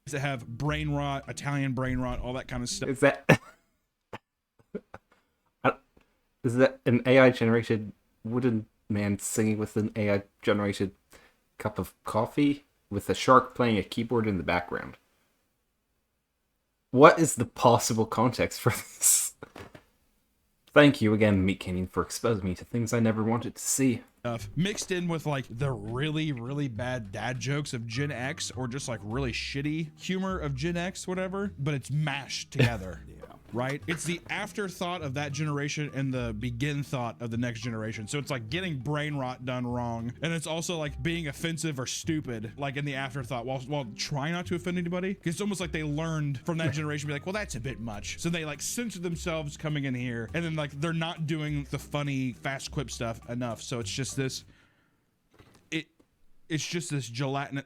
that have brain rot, Italian brain rot, all that kind of stuff. that? Is that an AI generated wooden man singing with an AI generated cup of coffee with a shark playing a keyboard in the background? What is the possible context for this? Thank you again, Meat Canyon, for exposing me to things I never wanted to see. Mixed in with like the really, really bad dad jokes of Gen X or just like really shitty humor of Gen X, whatever, but it's mashed together. Right? It's the afterthought of that generation and the begin thought of the next generation. So it's like getting brain rot done wrong. And it's also like being offensive or stupid, like in the afterthought while trying not to offend anybody. It's almost like they learned from that generation, be like, well, that's a bit much. So they like censor themselves coming in here. And then like they're not doing the funny, fast quip stuff enough. So it's just this, it's just this gelatinous.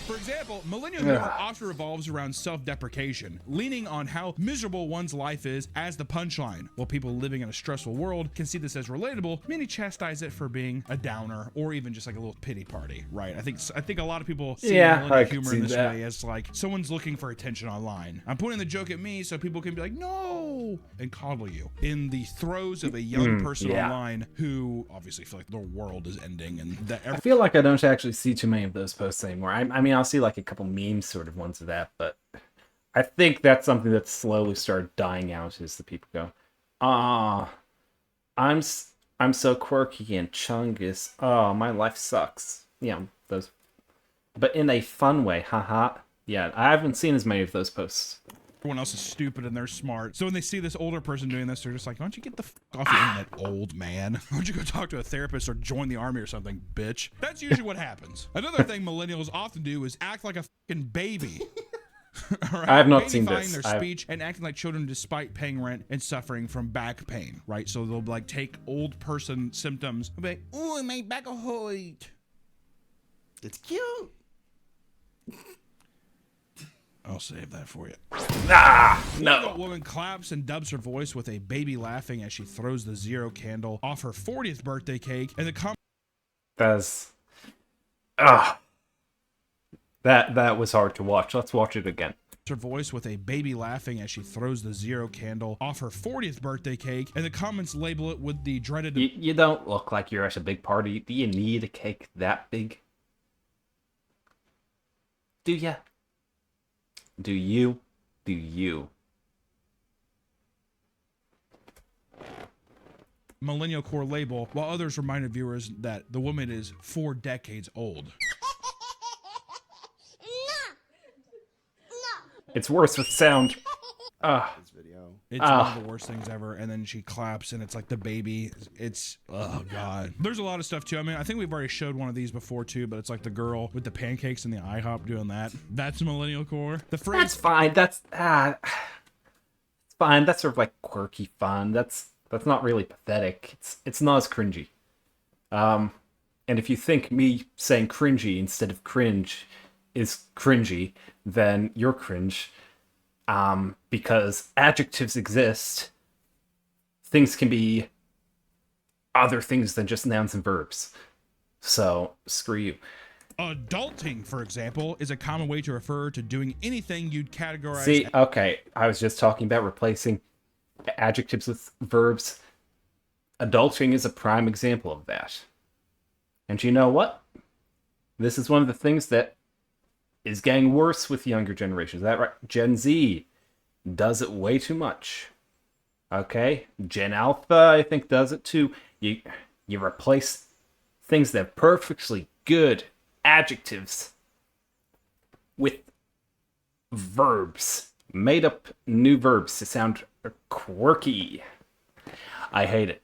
For example, millennial humor often revolves around self-deprecation, leaning on how miserable one's life is as the punchline. While people living in a stressful world can see this as relatable, many chastise it for being a downer or even just like a little pity party, right? I think a lot of people see millennial humor in this way as like someone's looking for attention online. I'm pointing the joke at me so people can be like, no, and coddle you in the throes of a young person online who obviously feel like the world is ending and that I feel like I don't actually see too many of those posts anymore. I mean, I'll see like a couple memes sort of ones of that, but I think that's something that slowly started dying out as the people go, I'm so quirky and chungus. Oh, my life sucks. Yeah, those, but in a fun way, haha. Yeah, I haven't seen as many of those posts. Everyone else is stupid and they're smart. So when they see this older person doing this, they're just like, why don't you get the f off the internet, old man? Why don't you go talk to a therapist or join the army or something, bitch? That's usually what happens. Another thing millennials often do is act like a fucking baby. Right? I have not seen Babifying this. their speech and acting like children despite paying rent and suffering from back pain, right? So they'll like take old person symptoms and be like, oh, my back hurt. It's cute. I'll save that for you. No. One woman claps and dubs her voice with a baby laughing as she throws the zero candle off her 40th birthday cake. And the That's that was hard to watch. Let's watch it again. her voice with a baby laughing as she throws the zero candle off her 40th birthday cake, and the comments label it with the dreaded... You don't look like you're at a big party. Do you need a cake that big? Do ya? Do you? Do you? millennial core label, while others reminded viewers that the woman is 4 decades old. It's worse with sound. This video. It's one of the worst things ever. And then she claps and it's like the baby. It's, oh God. There's a lot of stuff too. I mean, I think we've already showed one of these before too, but it's like the girl with the pancakes and the IHOP doing that. That's millennial core. The phrase. That's fine. That's, it's fine. That's sort of like quirky fun. That's not really pathetic. It's not as cringy. And if you think me saying cringy instead of cringe is cringy, then you're cringe. Because adjectives exist, things can be other things than just nouns and verbs. So, screw you. Adulting, for example, is a common way to refer to doing anything you'd categorize. See, okay, I was just talking about replacing adjectives with verbs. Adulting is a prime example of that. And you know what? This is one of the things that is getting worse with younger generations. Is that right? Gen Z does it way too much. Okay? Gen Alpha, I think, does it too. You replace things that are perfectly good adjectives with verbs. Made up new verbs to sound quirky. I hate it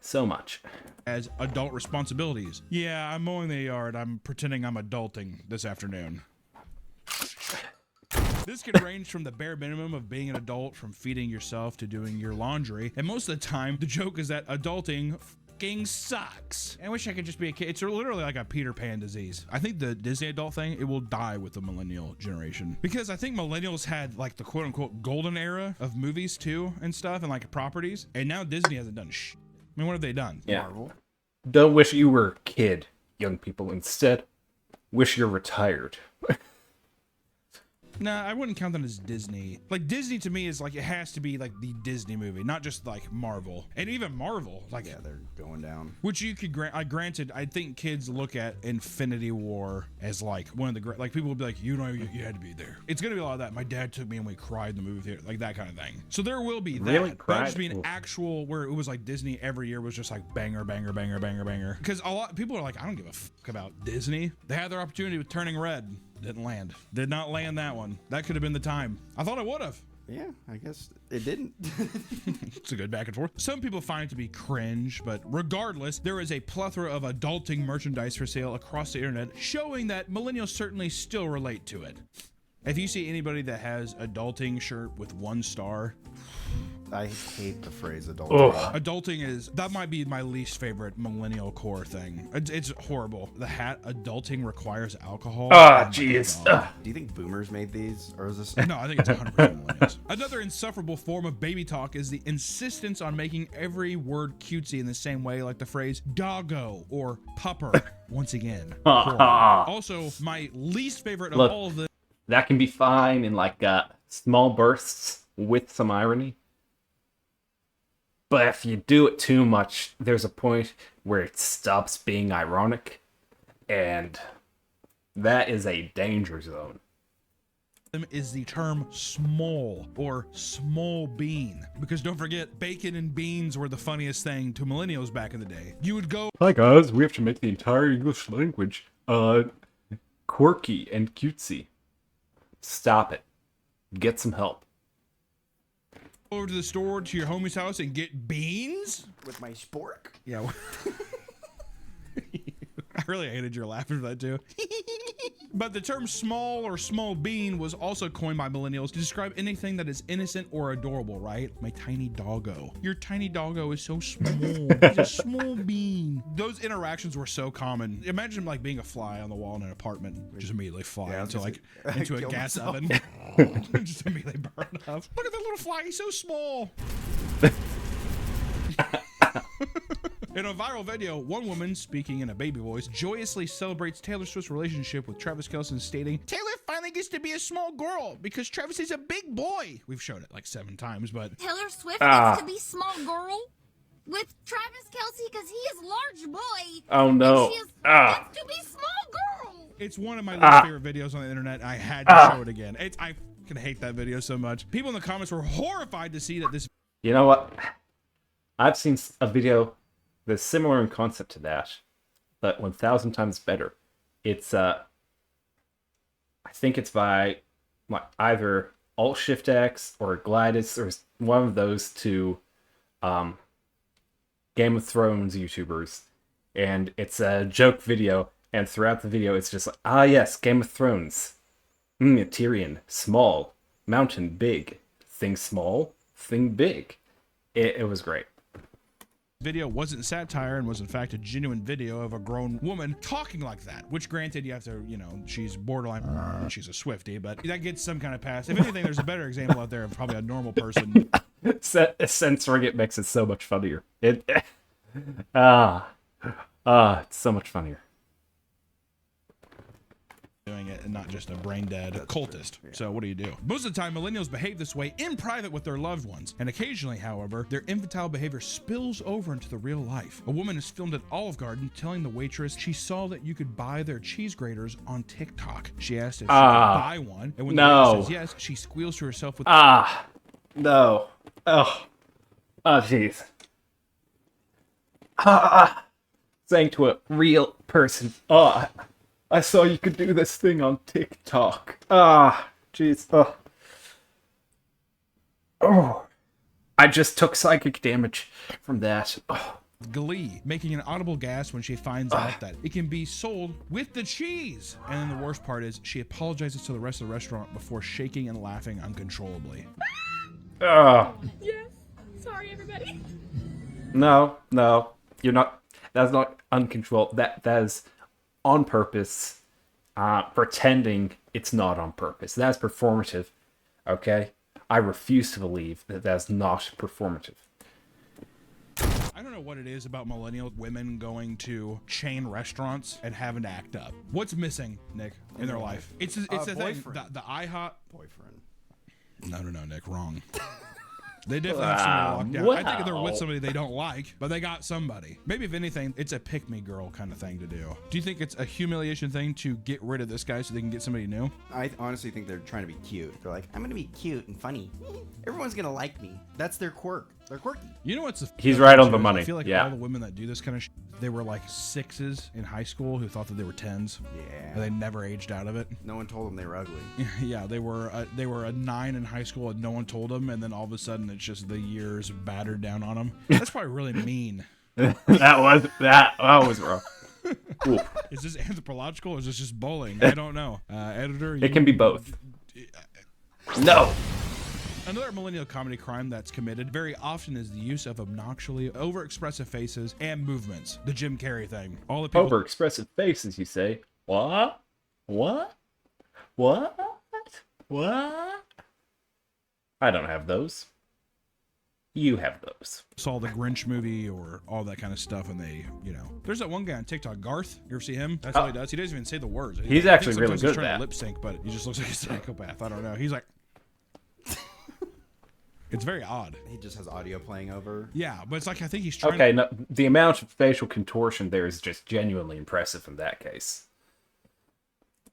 so much. As adult responsibilities. Yeah, I'm mowing the yard. I'm pretending I'm adulting this afternoon. This can range from the bare minimum of being an adult, from feeding yourself to doing your laundry. And most of the time, the joke is that adulting fucking sucks. I wish I could just be a kid. It's literally like a Peter Pan disease. I think the Disney adult thing, it will die with the millennial generation. Because I think millennials had like the quote unquote golden era of movies too and stuff and like properties. And now Disney hasn't done shit. I mean, what have they done? Yeah. Marvel. Don't wish you were a kid, young people. Instead, wish you're retired. Nah, I wouldn't count that as Disney. Like, Disney to me is like, it has to be like the Disney movie, not just like Marvel. And even Marvel, like, Yeah, they're going down. which you could granted, I think kids look at Infinity War as like one of the great, like people would be like, you know, you had to be there. It's gonna be a lot of that. My dad took me and we cried in the movie theater, like that kind of thing. So there will be that. Really? That'll Cried? just be an Oof. actual, where it was like Disney every year was just like banger, banger, banger, banger, banger. Because a lot people are like, I don't give a fuck about Disney. They had their opportunity with Turning Red. Didn't land. Did not land that one. That could have been the time. I thought it would have. Yeah, I guess it didn't. It's a good back and forth. Some people find it to be cringe, but regardless, there is a plethora of adulting merchandise for sale across the internet, showing that millennials certainly still relate to it. If you see anybody that has adulting shirt with 1 star, I hate the phrase adult. adulting is, that might be my least favorite millennial core thing. It's horrible. The hat, adulting requires alcohol. Ah, Oh my jeez. God. Do you think boomers made these, or is this? No, I think it's 100% millennials. Another insufferable form of baby talk is the insistence on making every word cutesy in the same way, like the phrase doggo or pupper. Once again. horrible. Also, my least favorite of Look. all of the That can be fine in like small bursts with some irony. But if you do it too much, there's a point where it stops being ironic. And that is a danger zone. them is the term small or small bean. Because don't forget, bacon and beans were the funniest thing to millennials back in the day. You would go Hi guys, we have to make the entire English language quirky and cutesy. Stop it. Get some help. over to the store to your homie's house and get beans? With my spork? Yeah. I really hated your laughter for that too. But the term small or small bean was also coined by millennials to describe anything that is innocent or adorable, right? My tiny doggo. Your tiny doggo is so small. He's a small bean. Those interactions were so common. Imagine like being a fly on the wall in an apartment, just immediately fly Yeah, I was into gonna like say, into a kill gas myself. oven. Just immediately burn up. Look at that little fly, he's so small. In a viral video, one woman, speaking in a baby voice, joyously celebrates Taylor Swift's relationship with Travis Kelce, stating, "Taylor finally gets to be a small girl because Travis is a big boy." We've showed it like 7 times, but Taylor Swift gets to be small girl with Travis Kelce because he is large boy. Oh no. And she gets to be small girl. it's one of my least favorite videos on the internet. I had to show it again. I can hate that video so much. People in the comments were horrified to see that this. You know what? I've seen a video that's similar in concept to that, but 1,000 times better. It's I think it's by either Alt Shift X or Glidus or one of those two Game of Thrones YouTubers, and it's a joke video. And throughout the video, it's just like, ah yes, Game of Thrones. Tyrion, small, mountain big, thing small, thing big. It was great. Video wasn't satire and was in fact a genuine video of a grown woman talking like that, which granted you have to, she's borderline, she's a Swiftie, but that gets some kind of pass. If anything, there's a better example out there of probably a normal person. Censoring it makes it so much funnier. It's so much funnier. Doing it and not just a brain dead cultist. Yeah. So what do you do? Most of the time, millennials behave this way in private with their loved ones. And occasionally, however, their infantile behavior spills over into the real life. A woman is filmed at Olive Garden telling the waitress she saw that you could buy their cheese graters on TikTok. She asked if she could buy one. And when the waitress says yes, she squeals to herself with no. Oh, jeez. Saying to a real person, I saw you could do this thing on TikTok. Jeez. Oh. I just took psychic damage from that. glee, making an audible gasp when she finds out that it can be sold with the cheese. And then the worst part is she apologizes to the rest of the restaurant before shaking and laughing uncontrollably. Yes. Sorry, everybody. No, you're not. That's not uncontrolled. That is on purpose, pretending it's not on purpose. That's performative, okay? I refuse to believe that that's not performative. I don't know what it is about millennial women going to chain restaurants and having to act up. What's missing, Nick, in their life? It's a thing. The IHOP boyfriend. No, Nick, wrong. They definitely have somebody locked down. Wow. I think they're with somebody they don't like, but they got somebody. Maybe if anything, it's a pick-me girl kind of thing to do. Do you think it's a humiliation thing to get rid of this guy so they can get somebody new? I honestly think they're trying to be cute. They're like, I'm gonna be cute and funny. Everyone's gonna like me. That's their quirk. They're quirky. You know what's He's right on the money. I feel like yeah. all the women that do this kind of they were like 6s in high school who thought that they were 10s. Yeah. And they never aged out of it. No one told them they were ugly. Yeah, they were a 9 in high school and no one told them, and then all of a sudden it's just the years battered down on them. That's probably really mean. that was rough. Is this anthropological or is this just bullying? I don't know. Editor, it can be both. No. Another millennial comedy crime that's committed very often is the use of obnoxiously overexpressive faces and movements. The Jim Carrey thing. All the people Overexpressive faces, you say? What? I don't have those. You have those. saw the Grinch movie or all that kind of stuff, and they, there's that one guy on TikTok, Garth. You ever see him? That's all he does. He doesn't even say the words. He's actually really good at trying that. to lip sync, but he just looks like a psychopath. I don't know. He's like, it's very odd. He just has audio playing over. Yeah, but it's like I think he's trying. Okay, no, the amount of facial contortion there is just genuinely impressive in that case.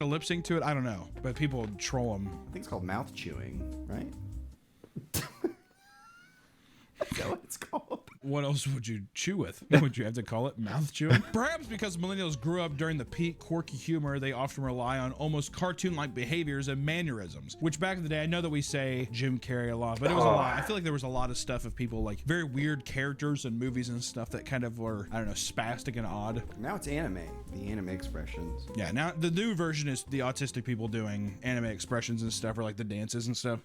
to lip sync to it. I don't know, but people troll him. I think it's called mouth chewing, right? Is that what it's called? What else would you chew with? Would you have to call it mouth chewing? Perhaps because millennials grew up during the peak quirky humor, they often rely on almost cartoon-like behaviors and mannerisms, which back in the day, I know that we say Jim Carrey a lot, but it was a lot. I feel like there was a lot of stuff of people like very weird characters and movies and stuff that kind of were, I don't know, spastic and odd. Now it's anime, the anime expressions. Yeah, now the new version is the autistic people doing anime expressions and stuff, or like the dances and stuff.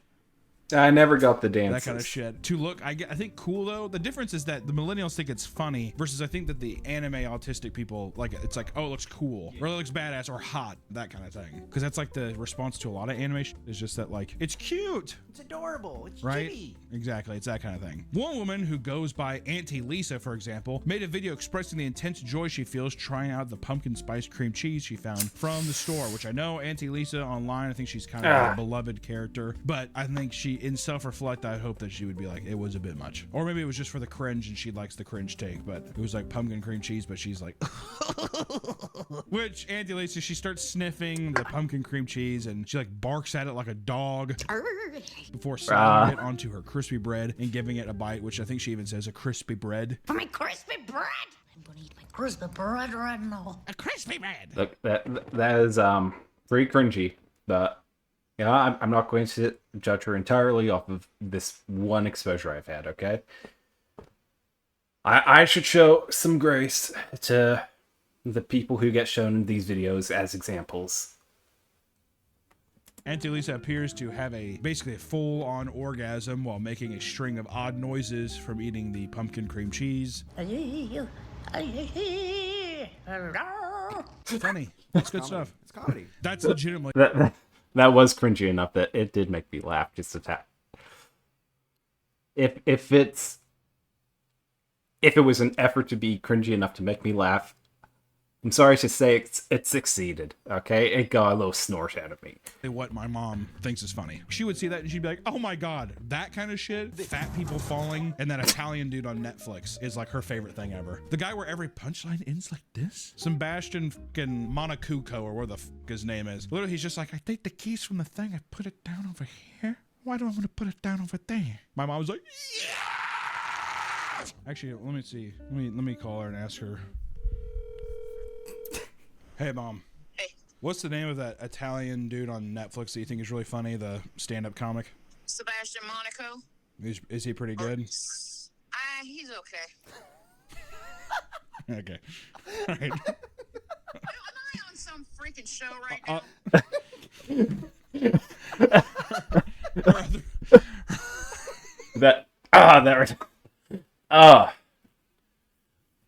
I never got the dances. That kind of shit. To look, I think cool though. The difference is that the millennials think it's funny versus I think that the anime autistic people like it's like, oh, it looks cool or it looks badass or hot, that kind of thing. Because that's like the response to a lot of animation is just that like it's cute, It's adorable. It's right? chibi. Exactly, it's that kind of thing. One woman who goes by Auntie Lisa, for example, made a video expressing the intense joy she feels trying out the pumpkin spice cream cheese she found from the store. Which I know Auntie Lisa online. I think she's kind of a beloved character, but I think she, in self-reflect, I hope that she would be like, it was a bit much, or maybe it was just for the cringe and she likes the cringe take. But it was like pumpkin cream cheese, but she's like, which Auntie Lisa, she starts sniffing the pumpkin cream cheese and she like barks at it like a dog before sliding it onto her crispy bread and giving it a bite, which I think she even says a crispy bread. For my crispy bread. I'm gonna eat my crispy bread right now. A crispy bread. Look, that is pretty cringy, but you know, I'm not going to judge her entirely off of this one exposure I've had. Okay, I should show some grace to the people who get shown these videos as examples. Auntie Lisa appears to have basically a full-on orgasm while making a string of odd noises from eating the pumpkin cream cheese. It's funny. It's good stuff. It's comedy. That's legitimately. That was cringy enough that it did make me laugh just a tad. If it was an effort to be cringy enough to make me laugh, I'm sorry to say it succeeded. Okay, it got a little snort out of me. What my mom thinks is funny. She would see that and she'd be like, "Oh my god, that kind of shit." Fat people falling and that Italian dude on Netflix is like her favorite thing ever. The guy where every punchline ends like this. Sebastian fucking Monacuco or where the fuck his name is. Literally, he's just like, "I take the keys from the thing, I put it down over here. Why do I want to put it down over there?" My mom was like, "Yeah." Actually, let me see. Let me call her and ask her. Hey, Mom. Hey. What's the name of that Italian dude on Netflix that you think is really funny, the stand-up comic? Sebastian Monaco. Is he pretty good? He's okay. Okay. All right. Am I on some freaking show right now?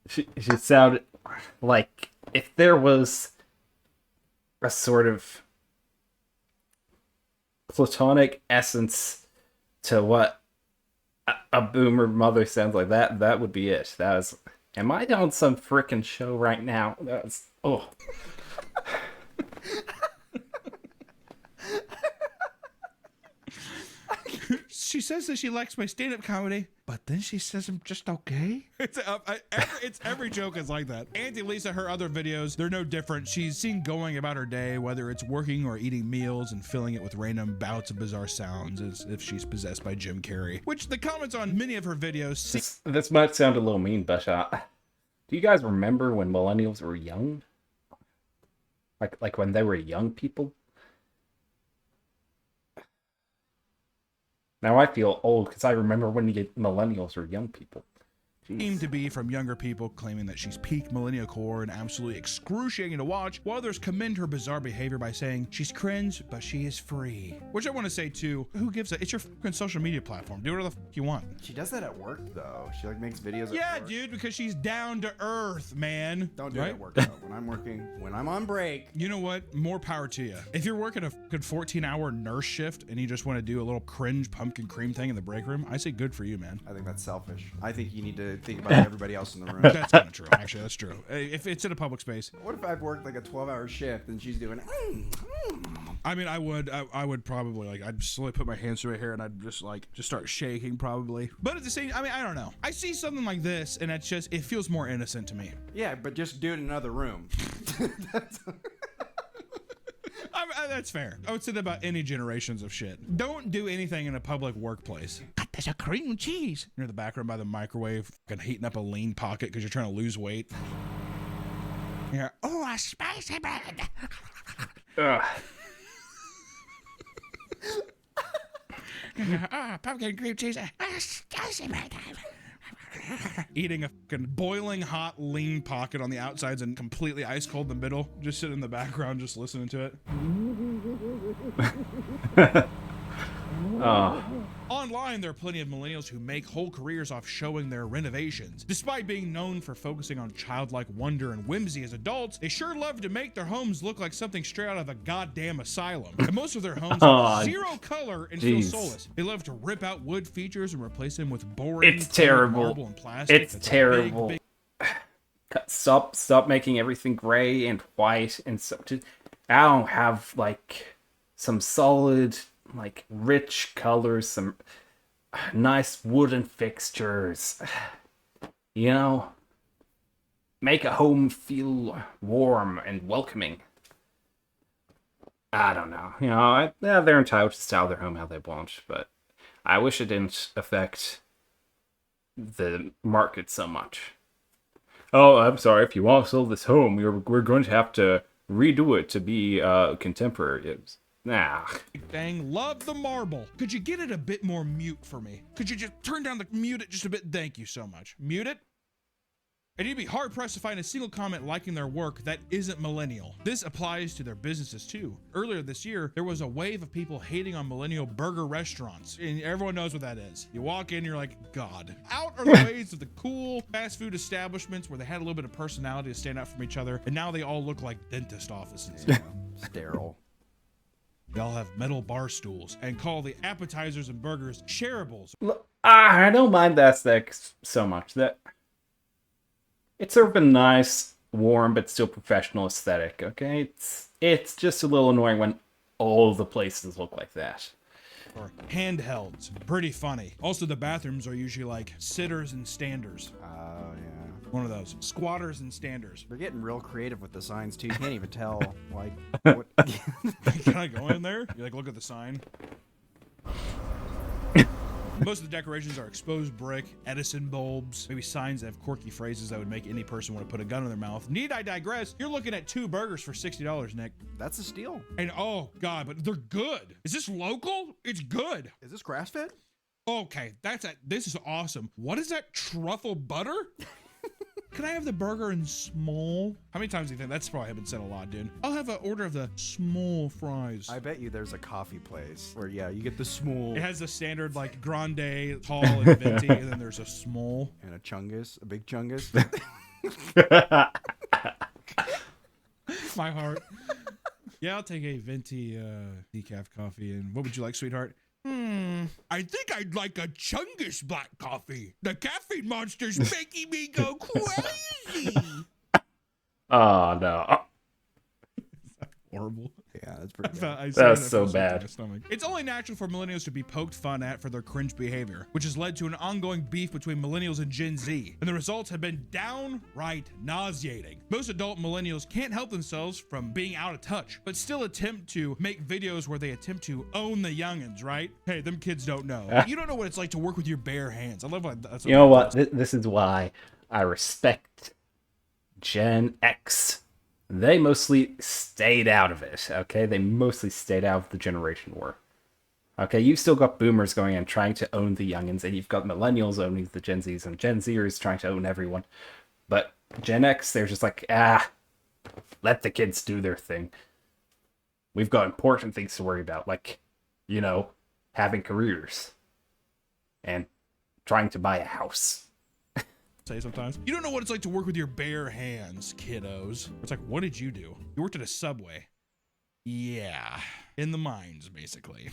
She sounded like if there was a sort of platonic essence to what a boomer mother sounds like, that would be it. That was. Am I on some frickin' show right now? That's She says that she likes my stand-up comedy, but then she says I'm just okay. It's every joke is like that. Auntie Lisa, her other videos, they're no different. She's seen going about her day, whether it's working or eating meals and filling it with random bouts of bizarre sounds as if she's possessed by Jim Carrey. Which the comments on many of her videos... This might sound a little mean, but do you guys remember when millennials were young? Like when they were young people? Now I feel old because I remember when the millennials were young people. Seem to be from younger people claiming that she's peak millennial core and absolutely excruciating to watch, while others commend her bizarre behavior by saying she's cringe, but she is free. Which I want to say too, who gives a? It's your fucking social media platform. Do whatever the fuck you want. She does that at work though. She like makes videos. Yeah, at work. dude, because she's down to earth, man. Don't do it at work though. When I'm working, when I'm on break. You know what? More power to you. If you're working a fucking 14-hour nurse shift and you just want to do a little cringe pumpkin cream thing in the break room, I say good for you, man. I think that's selfish. I think you need to think about everybody else in the room. That's kind of true. Actually, that's true. If it's in a public space. What if I've worked like a 12-hour shift and she's doing? I mean, I would probably like I'd slowly put my hands through my hair and I'd just start shaking probably. But at the same, I mean, I don't know. I see something like this and it feels more innocent to me. Yeah, but just do it in another room. That's fair. I would say that about any generations of shit. Don't do anything in a public workplace. God, there's a cream cheese. You're in the back room by the microwave, fucking heating up a lean pocket because you're trying to lose weight. Yeah. Oh, a spicy bread. Pumpkin cream cheese. Spicy bread. Eating a fucking boiling hot lean pocket on the outsides and completely ice cold in the middle. Just sit in the background, just listening to it. Oh. online, there are plenty of millennials who make whole careers off showing their renovations. Despite being known for focusing on childlike wonder and whimsy as adults, they sure love to make their homes look like something straight out of a goddamn asylum. And most of their homes have zero color and feel soulless. They love to rip out wood features and replace them with boring marble and plastic. It's terrible. Stop making everything gray and white and I don't have like some solid, like rich colors, some nice wooden fixtures. You know, make a home feel warm and welcoming. I don't know. You know, they're entitled to style their home how they want, but I wish it didn't affect the market so much. Oh, I'm sorry. If you want to sell this home, we're going to have to redo it to be contemporary. Nah. Dang, love the marble. Could you get it a bit more mute for me? Could you just turn down the mute it just a bit? Thank you so much. Mute it. And you'd be hard-pressed to find a single comment liking their work that isn't millennial. This applies to their businesses too. Earlier this year, there was a wave of people hating on millennial burger restaurants. And everyone knows what that is. You walk in, you're like, God. Out are the ways of the cool fast food establishments where they had a little bit of personality to stand out from each other. And now they all look like dentist offices. Yeah, sterile. They all have metal bar stools and call the appetizers and burgers shareables. I don't mind that aesthetic so much. It's sort of a nice, warm, but still professional aesthetic, okay? It's just a little annoying when all the places look like that. Or handhelds. Pretty funny. Also, the bathrooms are usually like sitters and standers. Oh, yeah. One of those. Squatters and standers. They're getting real creative with the signs, too. You can't even tell, like, what... Can I go in there? You like, look at the sign. Most of the decorations are exposed brick, Edison bulbs, maybe signs that have quirky phrases that would make any person want to put a gun in their mouth. Need I digress? You're looking at 2 burgers for $60, Nick. That's a steal. And oh God, but they're good. Is this local? It's good. Is this grass-fed? Okay, this is awesome. What is that, truffle butter? Can I have the burger in small? How many times do you think that's probably been said a lot, dude? I'll have an order of the small fries. I bet you there's a coffee place where, yeah, you get the small. It has the standard, like, grande, tall, and venti, and then there's a small. And a chungus, a big chungus. My heart. Yeah, I'll take a venti decaf coffee. And what would you like, sweetheart? I think I'd like a Chungus black coffee. The caffeine monster's making me go crazy. Oh, no. Horrible. Yeah, that's pretty bad. That's so bad. It's only natural for millennials to be poked fun at for their cringe behavior, which has led to an ongoing beef between millennials and Gen Z, and the results have been downright nauseating. Most adult millennials can't help themselves from being out of touch, but still attempt to make videos where they attempt to own the youngins, right? Hey, them kids don't know. You don't know what it's like to work with your bare hands. I love what that's. You know what? This is why I respect Gen X. They mostly stayed out of it, okay? They mostly stayed out of the generation war. Okay, you've still got boomers going in trying to own the youngins, and you've got millennials owning the Gen Zs, and Gen Zers trying to own everyone. But Gen X, they're just like, let the kids do their thing. We've got important things to worry about, like, you know, having careers and trying to buy a house. Say sometimes. You don't know what it's like to work with your bare hands, kiddos. It's like, what did you do? You worked at a Subway. Yeah. In the mines, basically.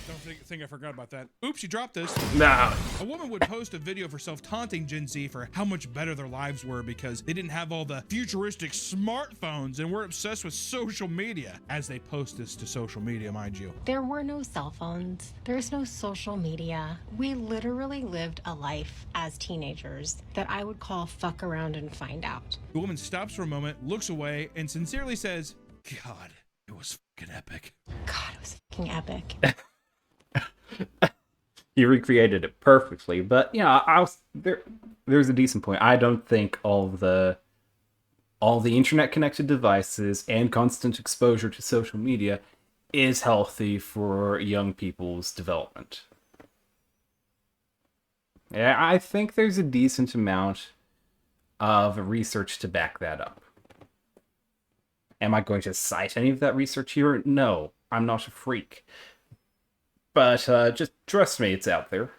Don't think I forgot about that. Oops, you dropped this. Nah. A woman would post a video of herself taunting Gen Z for how much better their lives were because they didn't have all the futuristic smartphones and were obsessed with social media. As they post this to social media, mind you. There were no cell phones. There's no social media. We literally lived a life as teenagers that I would call fuck around and find out. The woman stops for a moment, looks away, and sincerely says, God, it was fucking epic. God, it was fucking epic. He recreated it perfectly, but yeah, there's a decent point. I don't think all the internet connected devices and constant exposure to social media is healthy for young people's development. Yeah, I think there's a decent amount of research to back that up. Am I going to cite any of that research here? No, I'm not a freak. but just trust me, it's out there.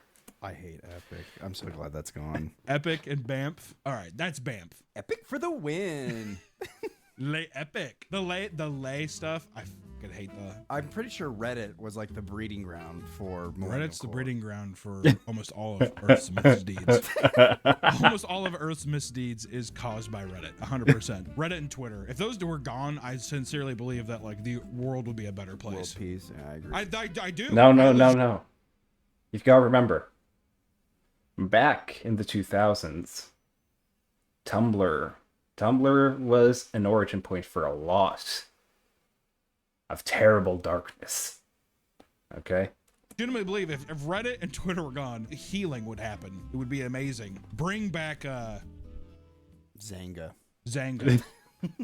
I hate Epic. I'm so glad that's gone. Epic and Banff. All right, that's Banff. Epic for the win. Lay Epic. The lay stuff. I fucking hate the. I'm pretty sure Reddit was like the breeding ground for millennial Reddit's the core. breeding ground for almost all of Earth's misdeeds. Almost all of Earth's misdeeds is caused by Reddit. 100%. Reddit and Twitter. If those two were gone, I sincerely believe that like the world would be a better place. World peace. Yeah, I agree. I do. No. You've got to remember, back in the 2000s, Tumblr was an origin point for a lot of terrible darkness. Okay? Legitimately believe if Reddit and Twitter were gone, healing would happen. It would be amazing. Bring back Zanga.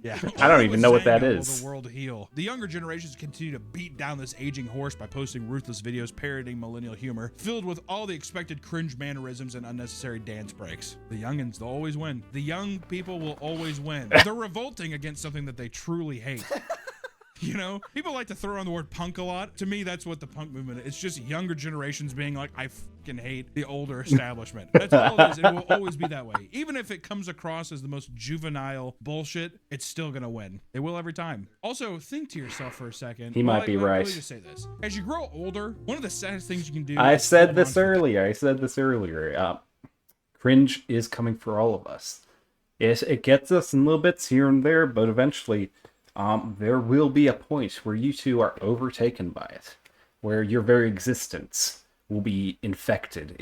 Yeah. I don't even know what that Zanga will is. The world heal. The younger generations continue to beat down this aging horse by posting ruthless videos parodying millennial humor, filled with all the expected cringe mannerisms and unnecessary dance breaks. The youngins, they'll always win. The young people will always win. They're revolting against something that they truly hate. You know, people like to throw on the word punk a lot. To me, that's what the punk movement is. It's just younger generations being like, I fucking hate the older establishment. That's all it is. It will always be that way. Even if it comes across as the most juvenile bullshit, it's still going to win. It will every time. Also, think to yourself for a second. He might be right. Let me just say this. As you grow older, one of the saddest things you can do. I said this earlier. Cringe is coming for all of us. It gets us in little bits here and there, but eventually there will be a point where you two are overtaken by it, where your very existence will be infested,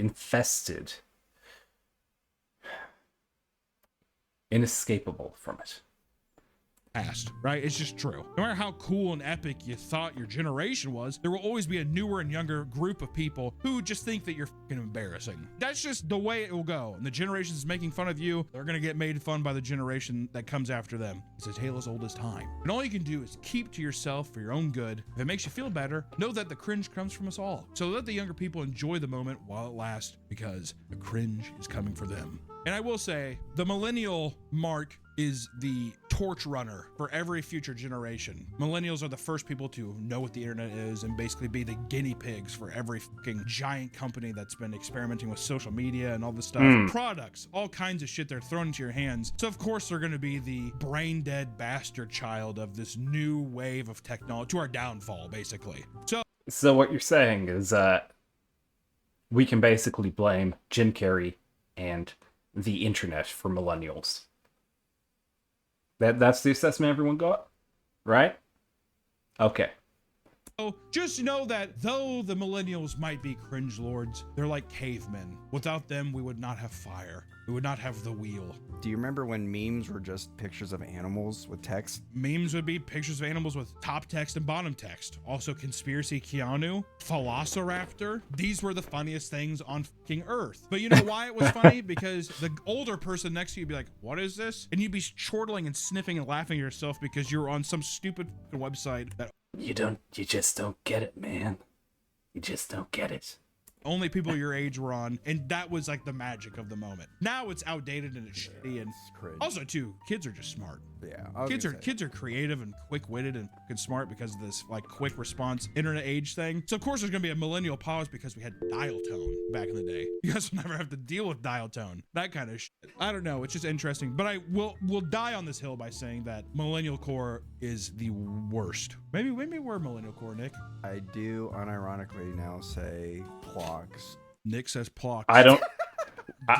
inescapable from it. Past, right? It's just true. No matter how cool and epic you thought your generation was, there will always be a newer and younger group of people who just think that you're fucking embarrassing. That's just the way it will go. And the generations making fun of you, they're gonna get made fun by the generation that comes after them. It's a tale as old as time. And all you can do is keep to yourself for your own good. If it makes you feel better, know that the cringe comes from us all. So let the younger people enjoy the moment while it lasts, because the cringe is coming for them. And I will say, the millennial mark is the torch runner for every future generation. Millennials are the first people to know what the internet is and basically be the guinea pigs for every fucking giant company that's been experimenting with social media and all this stuff. Products, all kinds of shit they're thrown into your hands. So of course they're going to be the brain dead bastard child of this new wave of technology to our downfall, basically. So what you're saying is we can basically blame Jim Carrey and the internet for millennials. That's the assessment everyone got, right? Okay. So just know that though the millennials might be cringe lords, they're like cavemen. Without them, we would not have fire. We would not have the wheel. Do you remember when memes were just pictures of animals with text? Memes would be pictures of animals with top text and bottom text. Also Conspiracy Keanu, Velociraptor. These were the funniest things on fucking Earth. But you know why it was funny? Because the older person next to you would be like, what is this? And you'd be chortling and sniffing and laughing at yourself because you're on some stupid website that you just don't get it, man. You just don't get it. only people your age were on, and that was like the magic of the moment. Now it's outdated and it's shitty, and also too, kids are just smart. Yeah, kids are creative and quick-witted and fucking smart because of this like quick response internet age thing. So of course there's gonna be a millennial pause because we had dial tone back in the day. You guys will never have to deal with dial tone, that kind of shit. I don't know, it's just interesting. But I will die on this hill by saying that millennial core is the worst. Maybe we're millennial core, Nick. I do unironically now say plogs. Nick says plogs. I don't.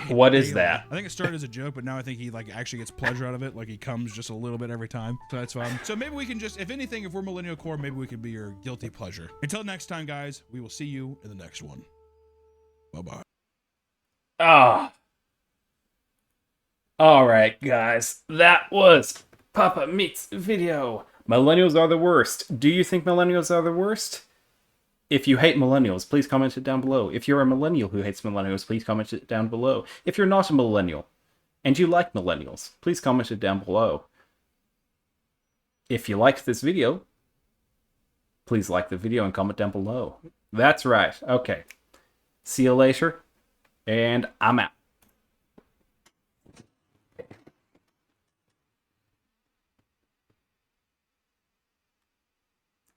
What is that? I think it started as a joke, but now I think he like actually gets pleasure out of it. Like he comes just a little bit every time. So that's fun. So maybe we can just, if anything, if we're millennial core, maybe we can be your guilty pleasure. Until next time, guys, we will see you in the next one. Bye-bye. All right, guys. That was Papa Meat's video. Millennials are the worst. Do you think millennials are the worst? If you hate millennials, please comment it down below. If you're a millennial who hates millennials, please comment it down below. If you're not a millennial and you like millennials, please comment it down below. If you liked this video, please like the video and comment down below. That's right. Okay. See you later, and I'm out.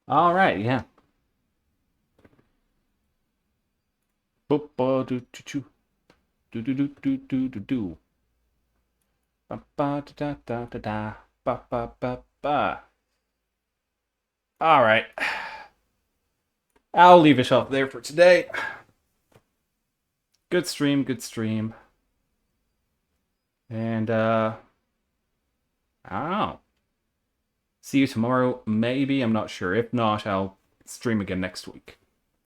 All right, yeah. Ba do do do do do do do do do. Ba ba da da da da ba ba ba ba. All right, I'll leave it off there for today. Good stream, good stream. And I don't know. See you tomorrow, maybe. I'm not sure. If not, I'll stream again next week.